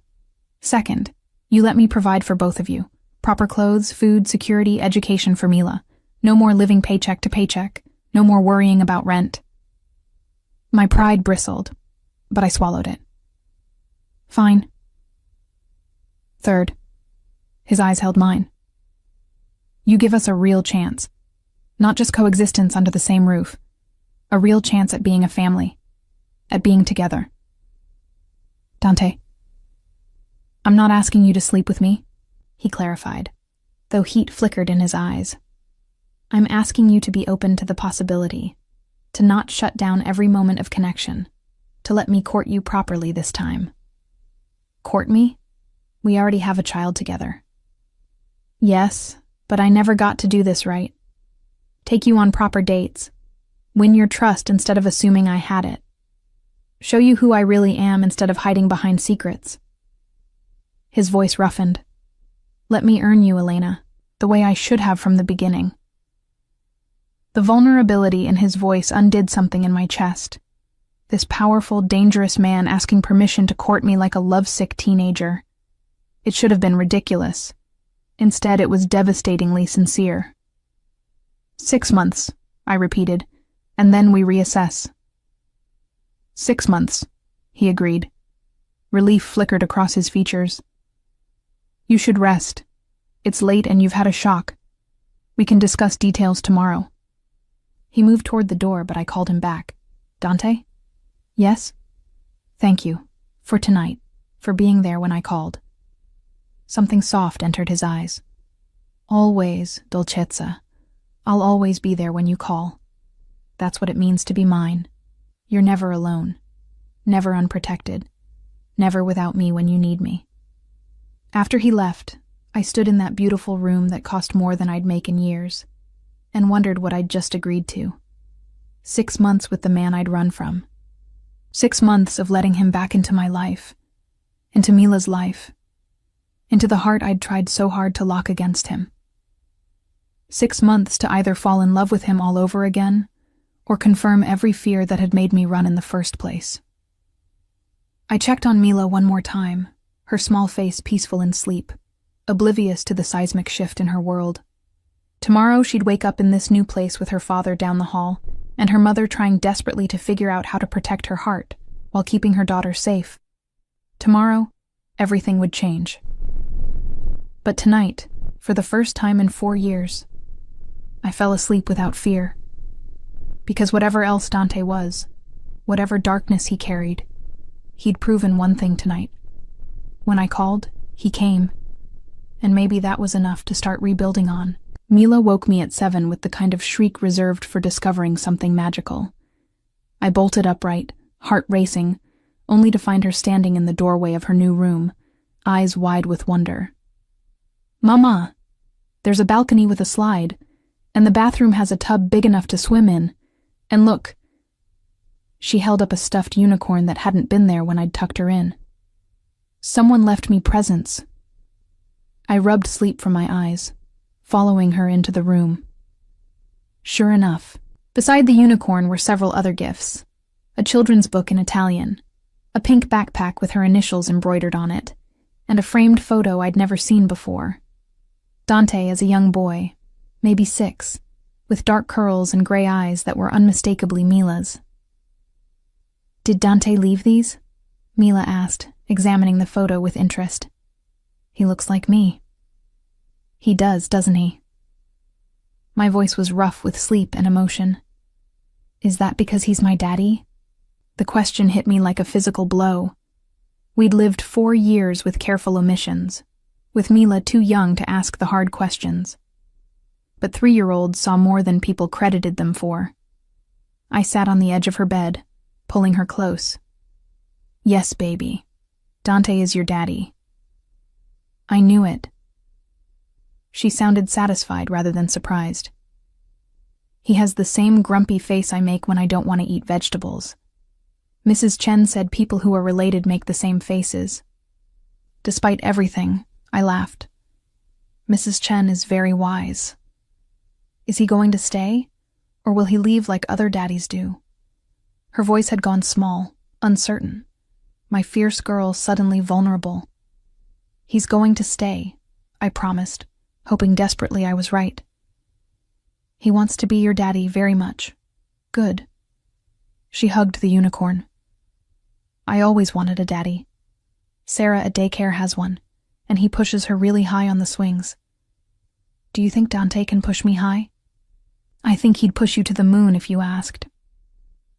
Second, you let me provide for both of you. Proper clothes, food, security, education for Mila. No more living paycheck to paycheck. No more worrying about rent." My pride bristled, but I swallowed it. "Fine." Third, his eyes held mine. "You give us a real chance. Not just coexistence under the same roof. A real chance at being a family. At being together. Dante, I'm not asking you to sleep with me, he clarified, though heat flickered in his eyes. I'm asking you to be open to the possibility, to not shut down every moment of connection, to let me court you properly this time. Court me? We already have a child together. Yes, but I never got to do this right. Take you on proper dates. Win your trust instead of assuming I had it. Show you who I really am instead of hiding behind secrets. His voice roughened. Let me earn you, Elena, the way I should have from the beginning. The vulnerability in his voice undid something in my chest. This powerful, dangerous man asking permission to court me like a lovesick teenager. It should have been ridiculous. Instead, it was devastatingly sincere. 6 months, I repeated, and then we reassess. 6 months, he agreed. Relief flickered across his features. You should rest. It's late and you've had a shock. We can discuss details tomorrow. He moved toward the door, but I called him back. Dante? Yes? Thank you. For tonight. For being there when I called. Something soft entered his eyes. Always, Dolcezza. I'll always be there when you call. That's what it means to be mine. You're never alone. Never unprotected. Never without me when you need me. After he left, I stood in that beautiful room that cost more than I'd make in years, and wondered what I'd just agreed to. 6 months with the man I'd run from. 6 months of letting him back into my life, into Mila's life, into the heart I'd tried so hard to lock against him. 6 months to either fall in love with him all over again, or confirm every fear that had made me run in the first place. I checked on Mila one more time, her small face peaceful in sleep, oblivious to the seismic shift in her world. Tomorrow she'd wake up in this new place with her father down the hall, and her mother trying desperately to figure out how to protect her heart while keeping her daughter safe. Tomorrow, everything would change. But tonight, for the first time in 4 years, I fell asleep without fear. Because whatever else Dante was, whatever darkness he carried, he'd proven one thing tonight. When I called, he came, and maybe that was enough to start rebuilding on. Mila woke me at 7 with the kind of shriek reserved for discovering something magical. I bolted upright, heart racing, only to find her standing in the doorway of her new room, eyes wide with wonder. Mama! There's a balcony with a slide, and the bathroom has a tub big enough to swim in. And look. She held up a stuffed unicorn that hadn't been there when I'd tucked her in. Someone left me presents. I rubbed sleep from my eyes, following her into the room. Sure enough, beside the unicorn were several other gifts. A children's book in Italian, a pink backpack with her initials embroidered on it, and a framed photo I'd never seen before. Dante as a young boy, maybe 6, with dark curls and gray eyes that were unmistakably Mila's. Did Dante leave these? Mila asked, examining the photo with interest. He looks like me. He does, doesn't he? My voice was rough with sleep and emotion. Is that because he's my daddy? The question hit me like a physical blow. We'd lived 4 years with careful omissions, with Mila too young to ask the hard questions. But 3-year-olds saw more than people credited them for. I sat on the edge of her bed, pulling her close. Yes, baby. Dante is your daddy. I knew it. She sounded satisfied rather than surprised. He has the same grumpy face I make when I don't want to eat vegetables. Mrs. Chen said people who are related make the same faces. Despite everything, I laughed. Mrs. Chen is very wise. Is he going to stay, or will he leave like other daddies do? Her voice had gone small, uncertain. My fierce girl suddenly vulnerable. He's going to stay, I promised, hoping desperately I was right. He wants to be your daddy very much. Good. She hugged the unicorn. I always wanted a daddy. Sarah at daycare has one, and he pushes her really high on the swings. Do you think Dante can push me high? I think he'd push you to the moon if you asked.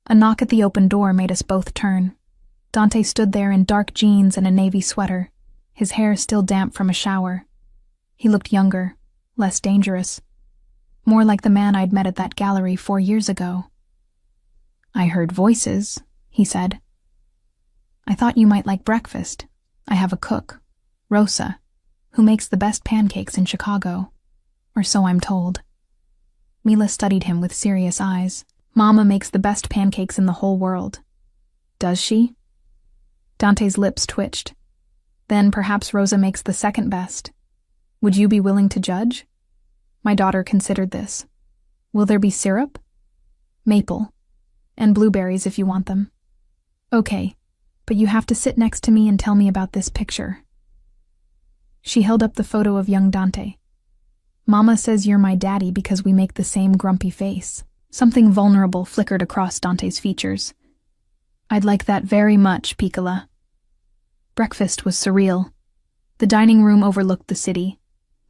A knock at the open door made us both turn. Dante stood there in dark jeans and a navy sweater, his hair still damp from a shower. He looked younger, less dangerous, more like the man I'd met at that gallery 4 years ago. "I heard voices," he said. "I thought you might like breakfast. I have a cook, Rosa, who makes the best pancakes in Chicago. Or so I'm told." Mila studied him with serious eyes. "Mama makes the best pancakes in the whole world." "Does she?" Dante's lips twitched. "Then perhaps Rosa makes the second best. Would you be willing to judge?" My daughter considered this. "Will there be syrup?" "Maple. And blueberries if you want them." "Okay, but you have to sit next to me and tell me about this picture." She held up the photo of young Dante. "Mama says you're my daddy because we make the same grumpy face." Something vulnerable flickered across Dante's features. "I'd like that very much, Piccola." Breakfast was surreal. The dining room overlooked the city,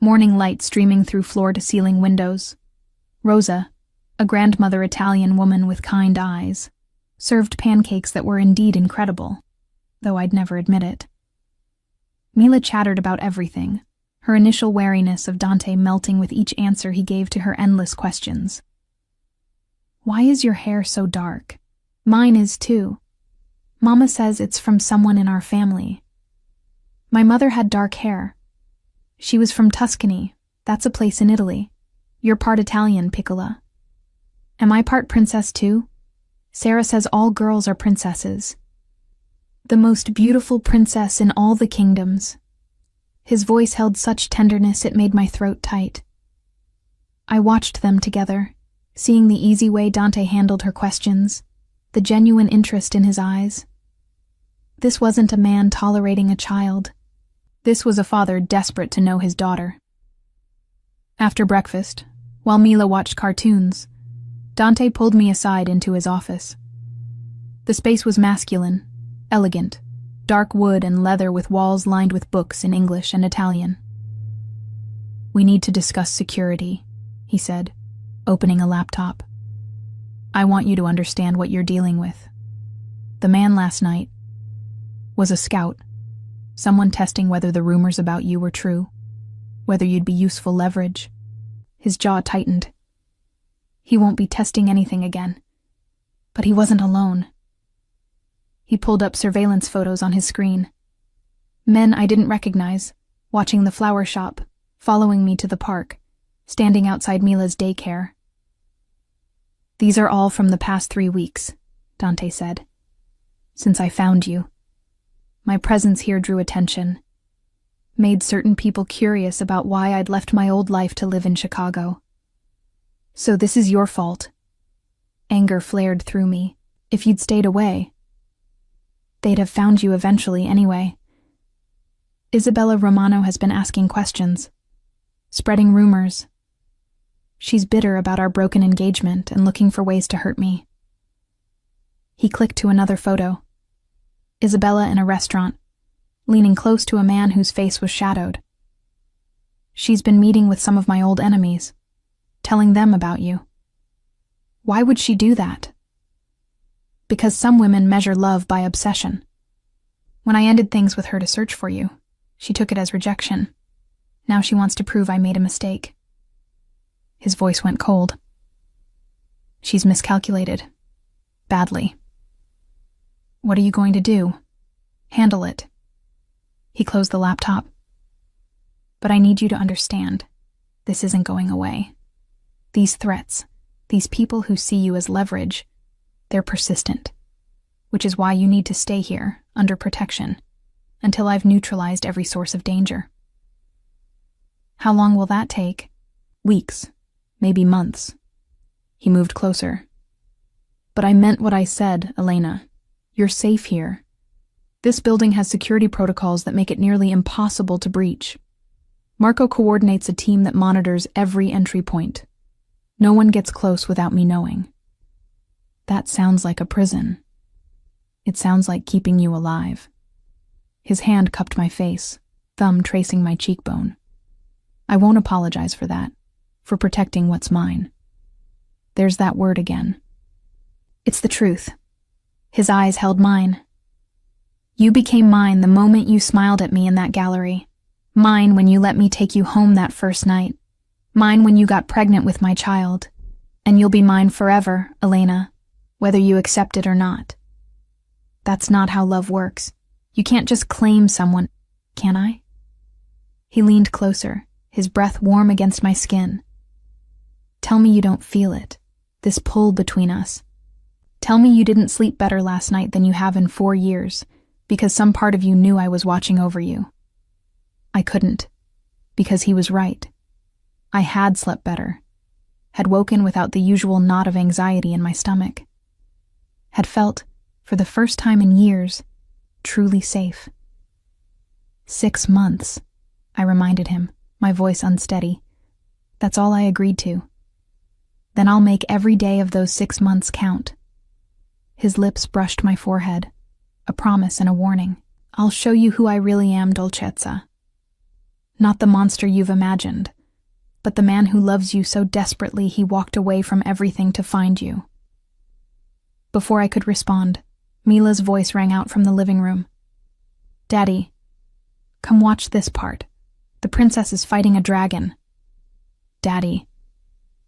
morning light streaming through floor-to-ceiling windows. Rosa, a grandmother Italian woman with kind eyes, served pancakes that were indeed incredible, though I'd never admit it. Mila chattered about everything, her initial wariness of Dante melting with each answer he gave to her endless questions. "Why is your hair so dark?" "Mine is too. Mama says it's from someone in our family." "My mother had dark hair. She was from Tuscany. That's a place in Italy. You're part Italian, Piccola." "Am I part princess too?" "Sarah says all girls are princesses." "The most beautiful princess in all the kingdoms." His voice held such tenderness it made my throat tight. I watched them together, seeing the easy way Dante handled her questions, the genuine interest in his eyes. This wasn't a man tolerating a child. This was a father desperate to know his daughter. After breakfast, while Mila watched cartoons, Dante pulled me aside into his office. The space was masculine, elegant, dark wood and leather with walls lined with books in English and Italian. "We need to discuss security," he said, opening a laptop. "I want you to understand what you're dealing with. The man last night was a scout, someone testing whether the rumors about you were true, whether you'd be useful leverage." His jaw tightened. "He won't be testing anything again." But he wasn't alone. He pulled up surveillance photos on his screen. Men I didn't recognize, watching the flower shop, following me to the park, standing outside Mila's daycare. "These are all from the past 3 weeks, Dante said. "Since I found you. My presence here drew attention, made certain people curious about why I'd left my old life to live in Chicago. So this is your fault." Anger flared through me. "If you'd stayed away, they'd have found you eventually anyway." "Isabella Romano has been asking questions, spreading rumors. She's bitter about our broken engagement and looking for ways to hurt me." He clicked to another photo. Isabella in a restaurant, leaning close to a man whose face was shadowed. "She's been meeting with some of my old enemies, telling them about you." "Why would she do that?" "Because some women measure love by obsession. When I ended things with her to search for you, she took it as rejection. Now she wants to prove I made a mistake." His voice went cold. "She's miscalculated. Badly. What are you going to do? Handle it." He closed the laptop. "But I need you to understand, this isn't going away. These threats, these people who see you as leverage, they're persistent, which is why you need to stay here, under protection, until I've neutralized every source of danger." "How long will that take?" "Weeks, maybe months." He moved closer. "But I meant what I said, Elena. You're safe here. This building has security protocols that make it nearly impossible to breach. Marco coordinates a team that monitors every entry point. No one gets close without me knowing." "That sounds like a prison." "It sounds like keeping you alive." His hand cupped my face, thumb tracing my cheekbone. "I won't apologize for that, for protecting what's mine." There's that word again. It's the truth. His eyes held mine. You became mine the moment you smiled at me in that gallery. Mine when you let me take you home that first night. Mine when you got pregnant with my child. And you'll be mine forever, Elena, whether you accept it or not. That's not how love works. You can't just claim someone, can I? He leaned closer, his breath warm against my skin. Tell me you don't feel it, this pull between us. Tell me you didn't sleep better last night than you have in 4 years, because some part of you knew I was watching over you. I couldn't, because he was right. I had slept better, had woken without the usual knot of anxiety in my stomach, had felt, for the first time in years, truly safe. 6 months, I reminded him, my voice unsteady. That's all I agreed to. Then I'll make every day of those 6 months count. His lips brushed my forehead, a promise and a warning. I'll show you who I really am, Dolcezza. Not the monster you've imagined, but the man who loves you so desperately he walked away from everything to find you. Before I could respond, Mila's voice rang out from the living room. Daddy, come watch this part. The princess is fighting a dragon. Daddy.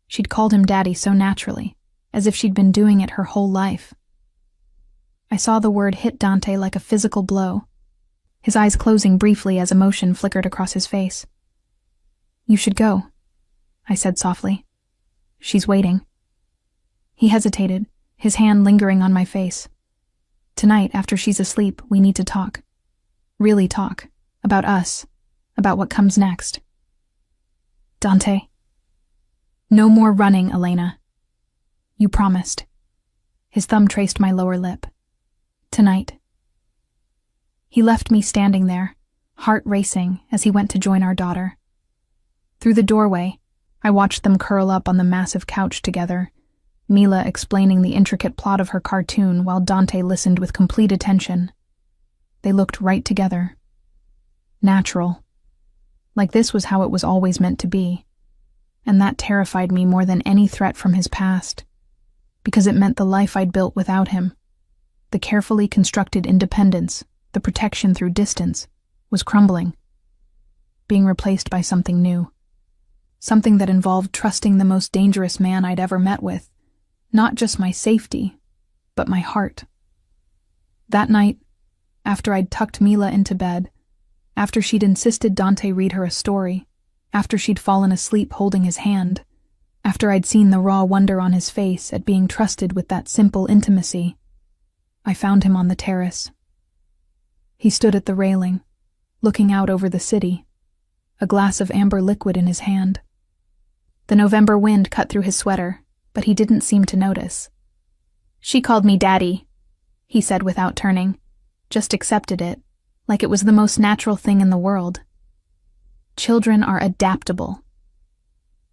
She'd called him Daddy so naturally, as if she'd been doing it her whole life. I saw the word hit Dante like a physical blow, his eyes closing briefly as emotion flickered across his face. You should go, I said softly. She's waiting. He hesitated, his hand lingering on my face. Tonight, after she's asleep, we need to talk. Really talk. About us. About what comes next. Dante. No more running, Elena. You promised. His thumb traced my lower lip. Tonight. He left me standing there, heart racing as he went to join our daughter. Through the doorway, I watched them curl up on the massive couch together, Mila explaining the intricate plot of her cartoon while Dante listened with complete attention. They looked right together. Natural. Like this was how it was always meant to be. And that terrified me more than any threat from his past, because it meant the life I'd built without him, the carefully constructed independence, the protection through distance, was crumbling, being replaced by something new. Something that involved trusting the most dangerous man I'd ever met with, not just my safety, but my heart. That night, after I'd tucked Mila into bed, after she'd insisted Dante read her a story, after she'd fallen asleep holding his hand, after I'd seen the raw wonder on his face at being trusted with that simple intimacy, I found him on the terrace. He stood at the railing, looking out over the city, a glass of amber liquid in his hand. The November wind cut through his sweater, but he didn't seem to notice. She called me Daddy, he said without turning, just accepted it, like it was the most natural thing in the world. Children are adaptable.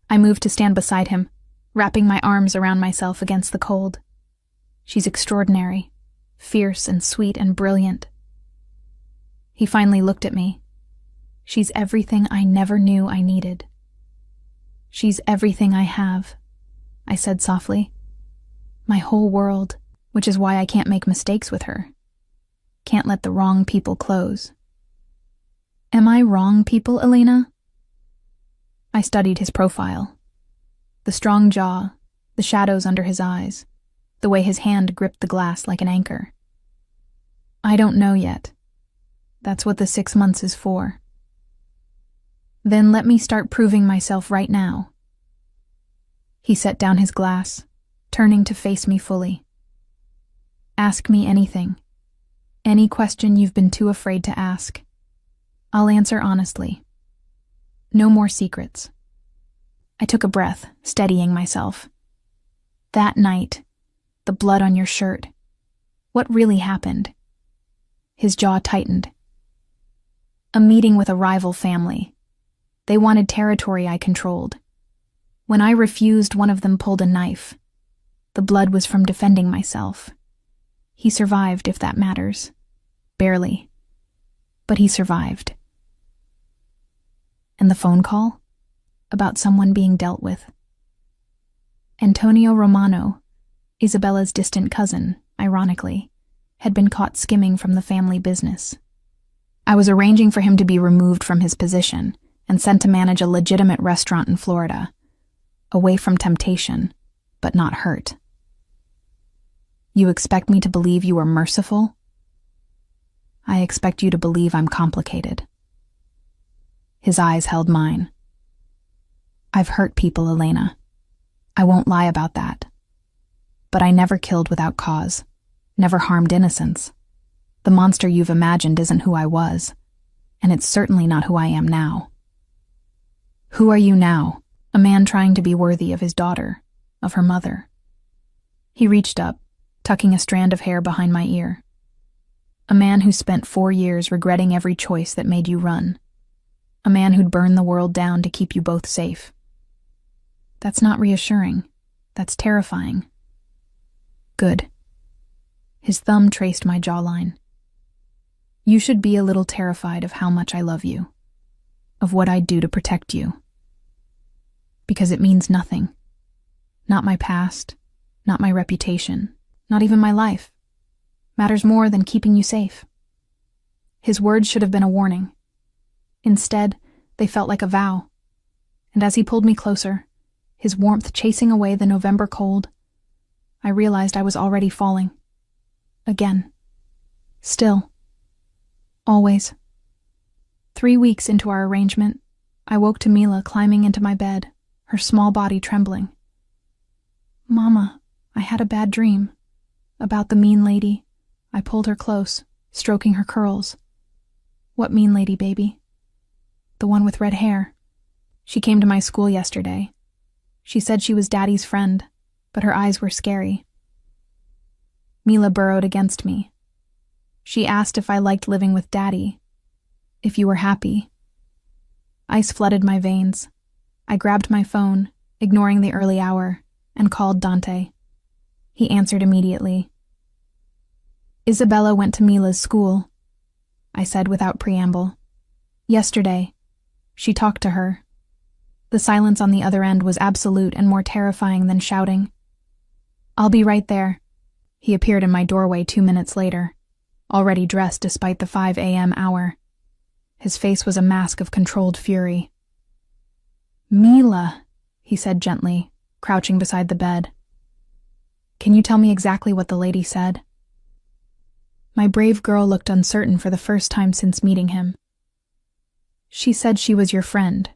I moved to stand beside him, wrapping my arms around myself against the cold. She's extraordinary, fierce and sweet and brilliant. He finally looked at me. She's everything I never knew I needed. She's everything I have, I said softly. My whole world, which is why I can't make mistakes with her. Can't let the wrong people close. Am I wrong people, Elena? I studied his profile. The strong jaw, the shadows under his eyes, the way his hand gripped the glass like an anchor. I don't know yet. That's what the 6 months is for. Then let me start proving myself right now. He set down his glass, turning to face me fully. Ask me anything. Any question you've been too afraid to ask. I'll answer honestly. No more secrets. I took a breath, steadying myself. That night, the blood on your shirt. What really happened? His jaw tightened. A meeting with a rival family. They wanted territory I controlled. When I refused, one of them pulled a knife. The blood was from defending myself. He survived, if that matters. Barely. But he survived. And the phone call? About someone being dealt with. Antonio Romano. Isabella's distant cousin, ironically, had been caught skimming from the family business. I was arranging for him to be removed from his position and sent to manage a legitimate restaurant in Florida, away from temptation, but not hurt. You expect me to believe you are merciful? I expect you to believe I'm complicated. His eyes held mine. I've hurt people, Elena. I won't lie about that. But I never killed without cause, never harmed innocents. The monster you've imagined isn't who I was, and it's certainly not who I am now. Who are you now? A man trying to be worthy of his daughter, of her mother. He reached up, tucking a strand of hair behind my ear. A man who spent 4 years regretting every choice that made you run. A man who'd burn the world down to keep you both safe. That's not reassuring. That's terrifying. Good. His thumb traced my jawline. You should be a little terrified of how much I love you, of what I'd do to protect you. Because it means nothing. Not my past, not my reputation, not even my life. Matters more than keeping you safe. His words should have been a warning. Instead, they felt like a vow. And as he pulled me closer, his warmth chasing away the November cold, I realized I was already falling. Again. Still. Always. 3 weeks into our arrangement, I woke to Mila climbing into my bed, her small body trembling. Mama, I had a bad dream. About the mean lady. I pulled her close, stroking her curls. What mean lady, baby? The one with red hair. She came to my school yesterday. She said she was Daddy's friend, but her eyes were scary. Mila burrowed against me. She asked if I liked living with Daddy, if you were happy. Ice flooded my veins. I grabbed my phone, ignoring the early hour, and called Dante. He answered immediately. Isabella went to Mila's school, I said without preamble. Yesterday. She talked to her. The silence on the other end was absolute and more terrifying than shouting. I'll be right there. He appeared in my doorway 2 minutes later, already dressed despite the 5 a.m. hour. His face was a mask of controlled fury. Mila, he said gently, crouching beside the bed. Can you tell me exactly what the lady said? My brave girl looked uncertain for the first time since meeting him. She said she was your friend,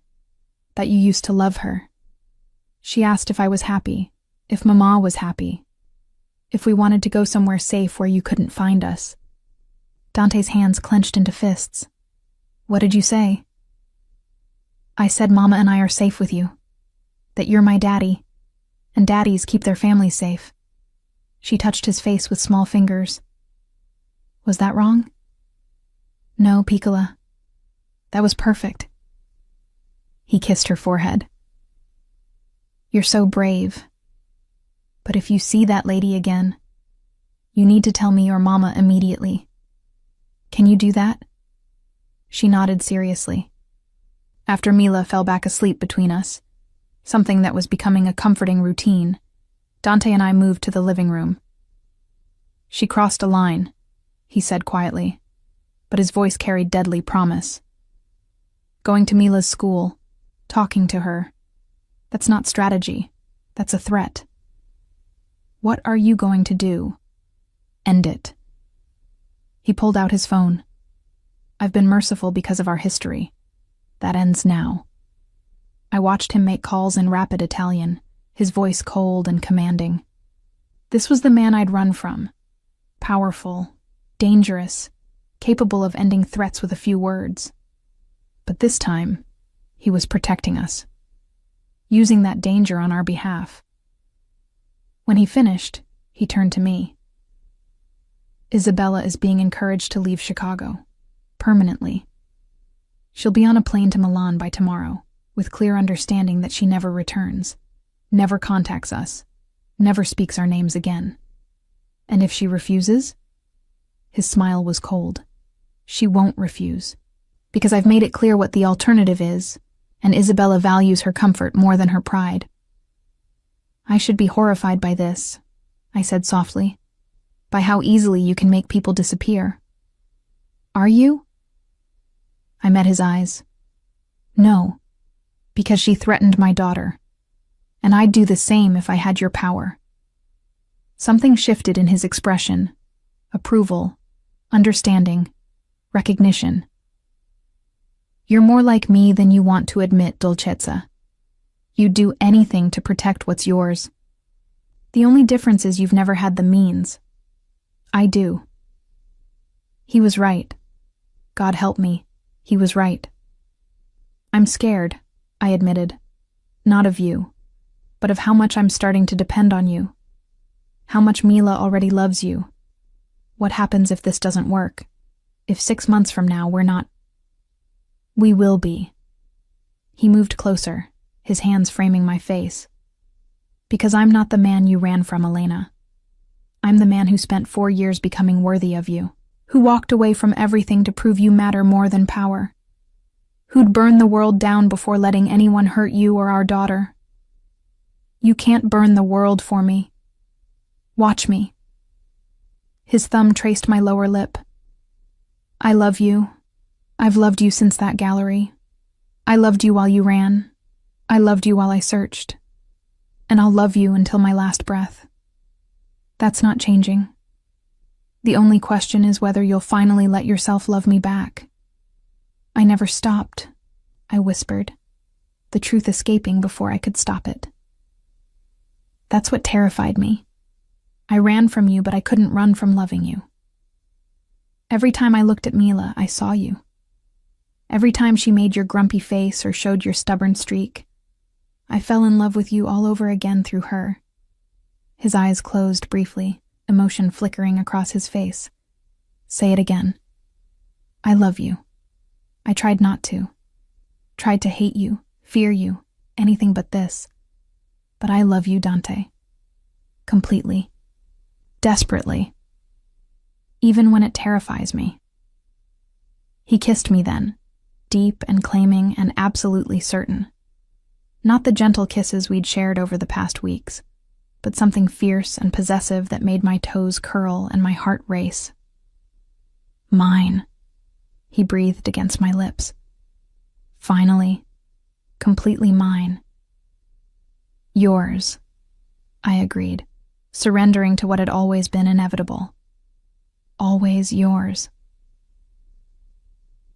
that you used to love her. She asked if I was happy, if Mama was happy, if we wanted to go somewhere safe where you couldn't find us. Dante's hands clenched into fists. What did you say? I said Mama and I are safe with you, that you're my daddy, and daddies keep their families safe. She touched his face with small fingers. Was that wrong? No, Piccola. That was perfect. He kissed her forehead. You're so brave. But if you see that lady again, you need to tell me your mama immediately. Can you do that? She nodded seriously. After Mila fell back asleep between us, something that was becoming a comforting routine, Dante and I moved to the living room. She crossed a line, he said quietly, but his voice carried deadly promise. Going to Mila's school, talking to her, that's not strategy, that's a threat. What are you going to do? End it. He pulled out his phone. I've been merciful because of our history. That ends now. I watched him make calls in rapid Italian, his voice cold and commanding. This was the man I'd run from. Powerful, dangerous, capable of ending threats with a few words. But this time, he was protecting us, using that danger on our behalf. When he finished, he turned to me. Isabella is being encouraged to leave Chicago, permanently. She'll be on a plane to Milan by tomorrow, with clear understanding that she never returns, never contacts us, never speaks our names again. And if she refuses? His smile was cold. She won't refuse, because I've made it clear what the alternative is, and Isabella values her comfort more than her pride. I should be horrified by this. I said softly. By how easily you can make people disappear. Are you? I met his eyes. No, because she threatened my daughter. And I'd do the same if I had your power. Something shifted in his expression. Approval, understanding, recognition. You're more like me than you want to admit, Dolcezza. You'd do anything to protect what's yours. The only difference is you've never had the means. I do. He was right. God help me, he was right. I'm scared, I admitted. Not of you, but of how much I'm starting to depend on you. How much Mila already loves you. What happens if this doesn't work? If 6 months from now we're not... We will be. He moved closer, his hands framing my face. Because I'm not the man you ran from, Elena. I'm the man who spent 4 years becoming worthy of you, who walked away from everything to prove you matter more than power, who'd burn the world down before letting anyone hurt you or our daughter. You can't burn the world for me. Watch me. His thumb traced my lower lip. I love you. I've loved you since that gallery. I loved you while you ran. I loved you while I searched. And I'll love you until my last breath. That's not changing. The only question is whether you'll finally let yourself love me back. I never stopped, I whispered, the truth escaping before I could stop it. That's what terrified me. I ran from you, but I couldn't run from loving you. Every time I looked at Mila, I saw you. Every time she made your grumpy face or showed your stubborn streak, I fell in love with you all over again through her. His eyes closed briefly, emotion flickering across his face. Say it again. I love you. I tried not to. Tried to hate you, fear you, anything but this. But I love you, Dante. Completely. Desperately. Even when it terrifies me. He kissed me then, deep and claiming and absolutely certain. Not the gentle kisses we'd shared over the past weeks, but something fierce and possessive that made my toes curl and my heart race. Mine, he breathed against my lips. Finally, completely mine. Yours, I agreed, surrendering to what had always been inevitable. Always yours.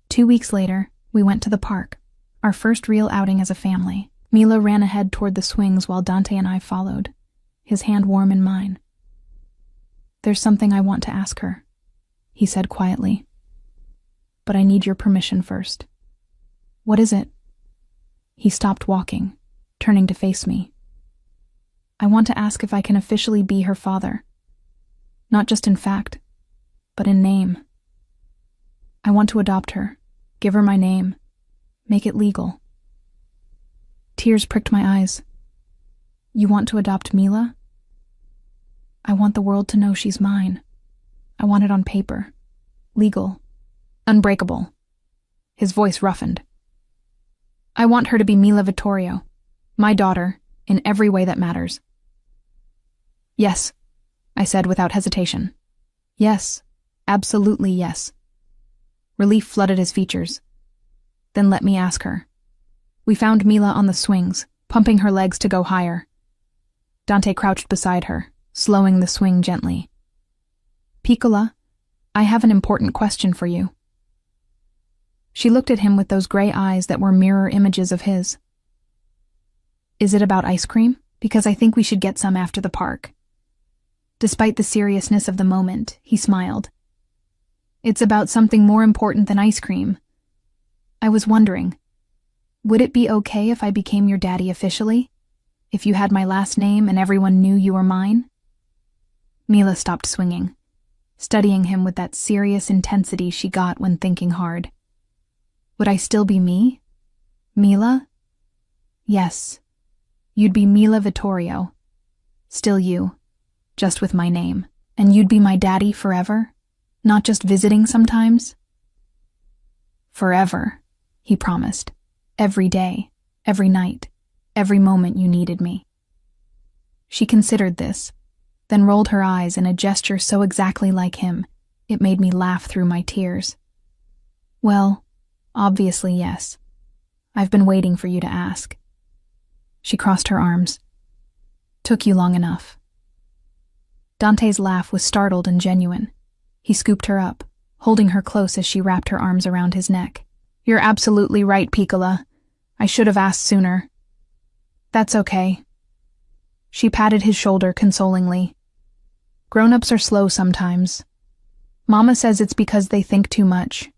2 weeks later, we went to the park, our first real outing as a family. Mila ran ahead toward the swings while Dante and I followed, his hand warm in mine. There's something I want to ask her, he said quietly. But I need your permission first. What is it? He stopped walking, turning to face me. I want to ask if I can officially be her father. Not just in fact, but in name. I want to adopt her, give her my name, make it legal. Tears pricked my eyes. You want to adopt Mila? I want the world to know she's mine. I want it on paper. Legal. Unbreakable. His voice roughened. I want her to be Mila Vittorio, my daughter, in every way that matters. Yes, I said without hesitation. Yes, absolutely yes. Relief flooded his features. Then let me ask her. We found Mila on the swings, pumping her legs to go higher. Dante crouched beside her, slowing the swing gently. Piccola, I have an important question for you. She looked at him with those gray eyes that were mirror images of his. Is it about ice cream? Because I think we should get some after the park. Despite the seriousness of the moment, he smiled. It's about something more important than ice cream. I was wondering, would it be okay if I became your daddy officially? If you had my last name and everyone knew you were mine? Mila stopped swinging, studying him with that serious intensity she got when thinking hard. Would I still be me? Mila? Yes. You'd be Mila Vittorio. Still you, just with my name. And you'd be my daddy forever? Not just visiting sometimes? Forever, he promised. Every day, every night, every moment you needed me. She considered this, then rolled her eyes in a gesture so exactly like him, it made me laugh through my tears. Well, obviously yes. I've been waiting for you to ask. She crossed her arms. Took you long enough. Dante's laugh was startled and genuine. He scooped her up, holding her close as she wrapped her arms around his neck. You're absolutely right, Piccola. I should have asked sooner. That's okay. She patted his shoulder consolingly. Grown-ups are slow sometimes. Mama says it's because they think too much.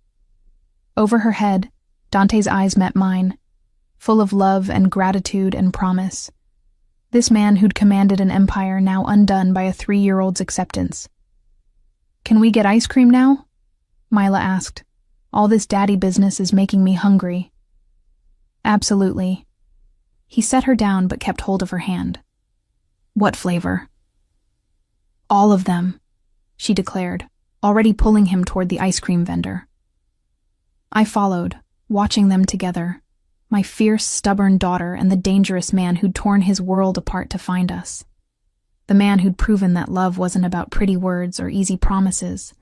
Over her head, Dante's eyes met mine, full of love and gratitude and promise. This man who'd commanded an empire now undone by a 3-year-old's acceptance. Can we get ice cream now? Mila asked. All this daddy business is making me hungry. Absolutely. He set her down but kept hold of her hand. What flavor? All of them, she declared, already pulling him toward the ice cream vendor. I followed, watching them together, my fierce, stubborn daughter and the dangerous man who'd torn his world apart to find us. The man who'd proven that love wasn't about pretty words or easy promises,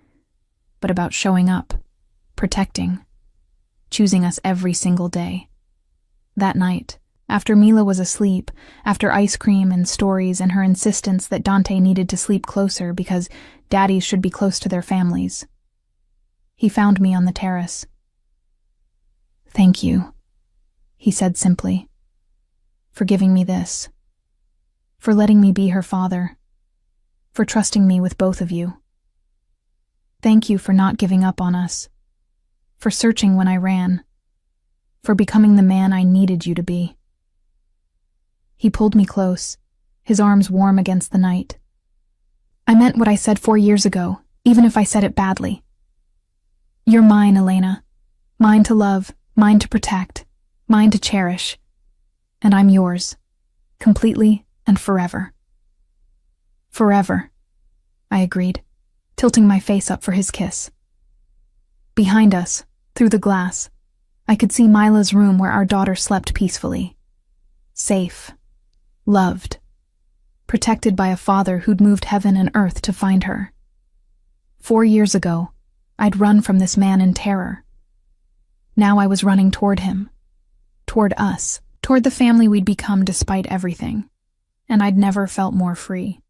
but about showing up, protecting, choosing us every single day. That night, after Mila was asleep, after ice cream and stories and her insistence that Dante needed to sleep closer because daddies should be close to their families, he found me on the terrace. Thank you, he said simply, for giving me this, for letting me be her father, for trusting me with both of you. Thank you for not giving up on us, for searching when I ran, for becoming the man I needed you to be. He pulled me close, his arms warm against the night. I meant what I said 4 years ago, even if I said it badly. You're mine, Elena. Mine to love, mine to protect, mine to cherish. And I'm yours, completely and forever. Forever, I agreed, tilting my face up for his kiss. Behind us, through the glass, I could see Mila's room where our daughter slept peacefully. Safe, loved, protected by a father who'd moved heaven and earth to find her. 4 years ago, I'd run from this man in terror. Now I was running toward him, toward us, toward the family we'd become despite everything, and I'd never felt more free.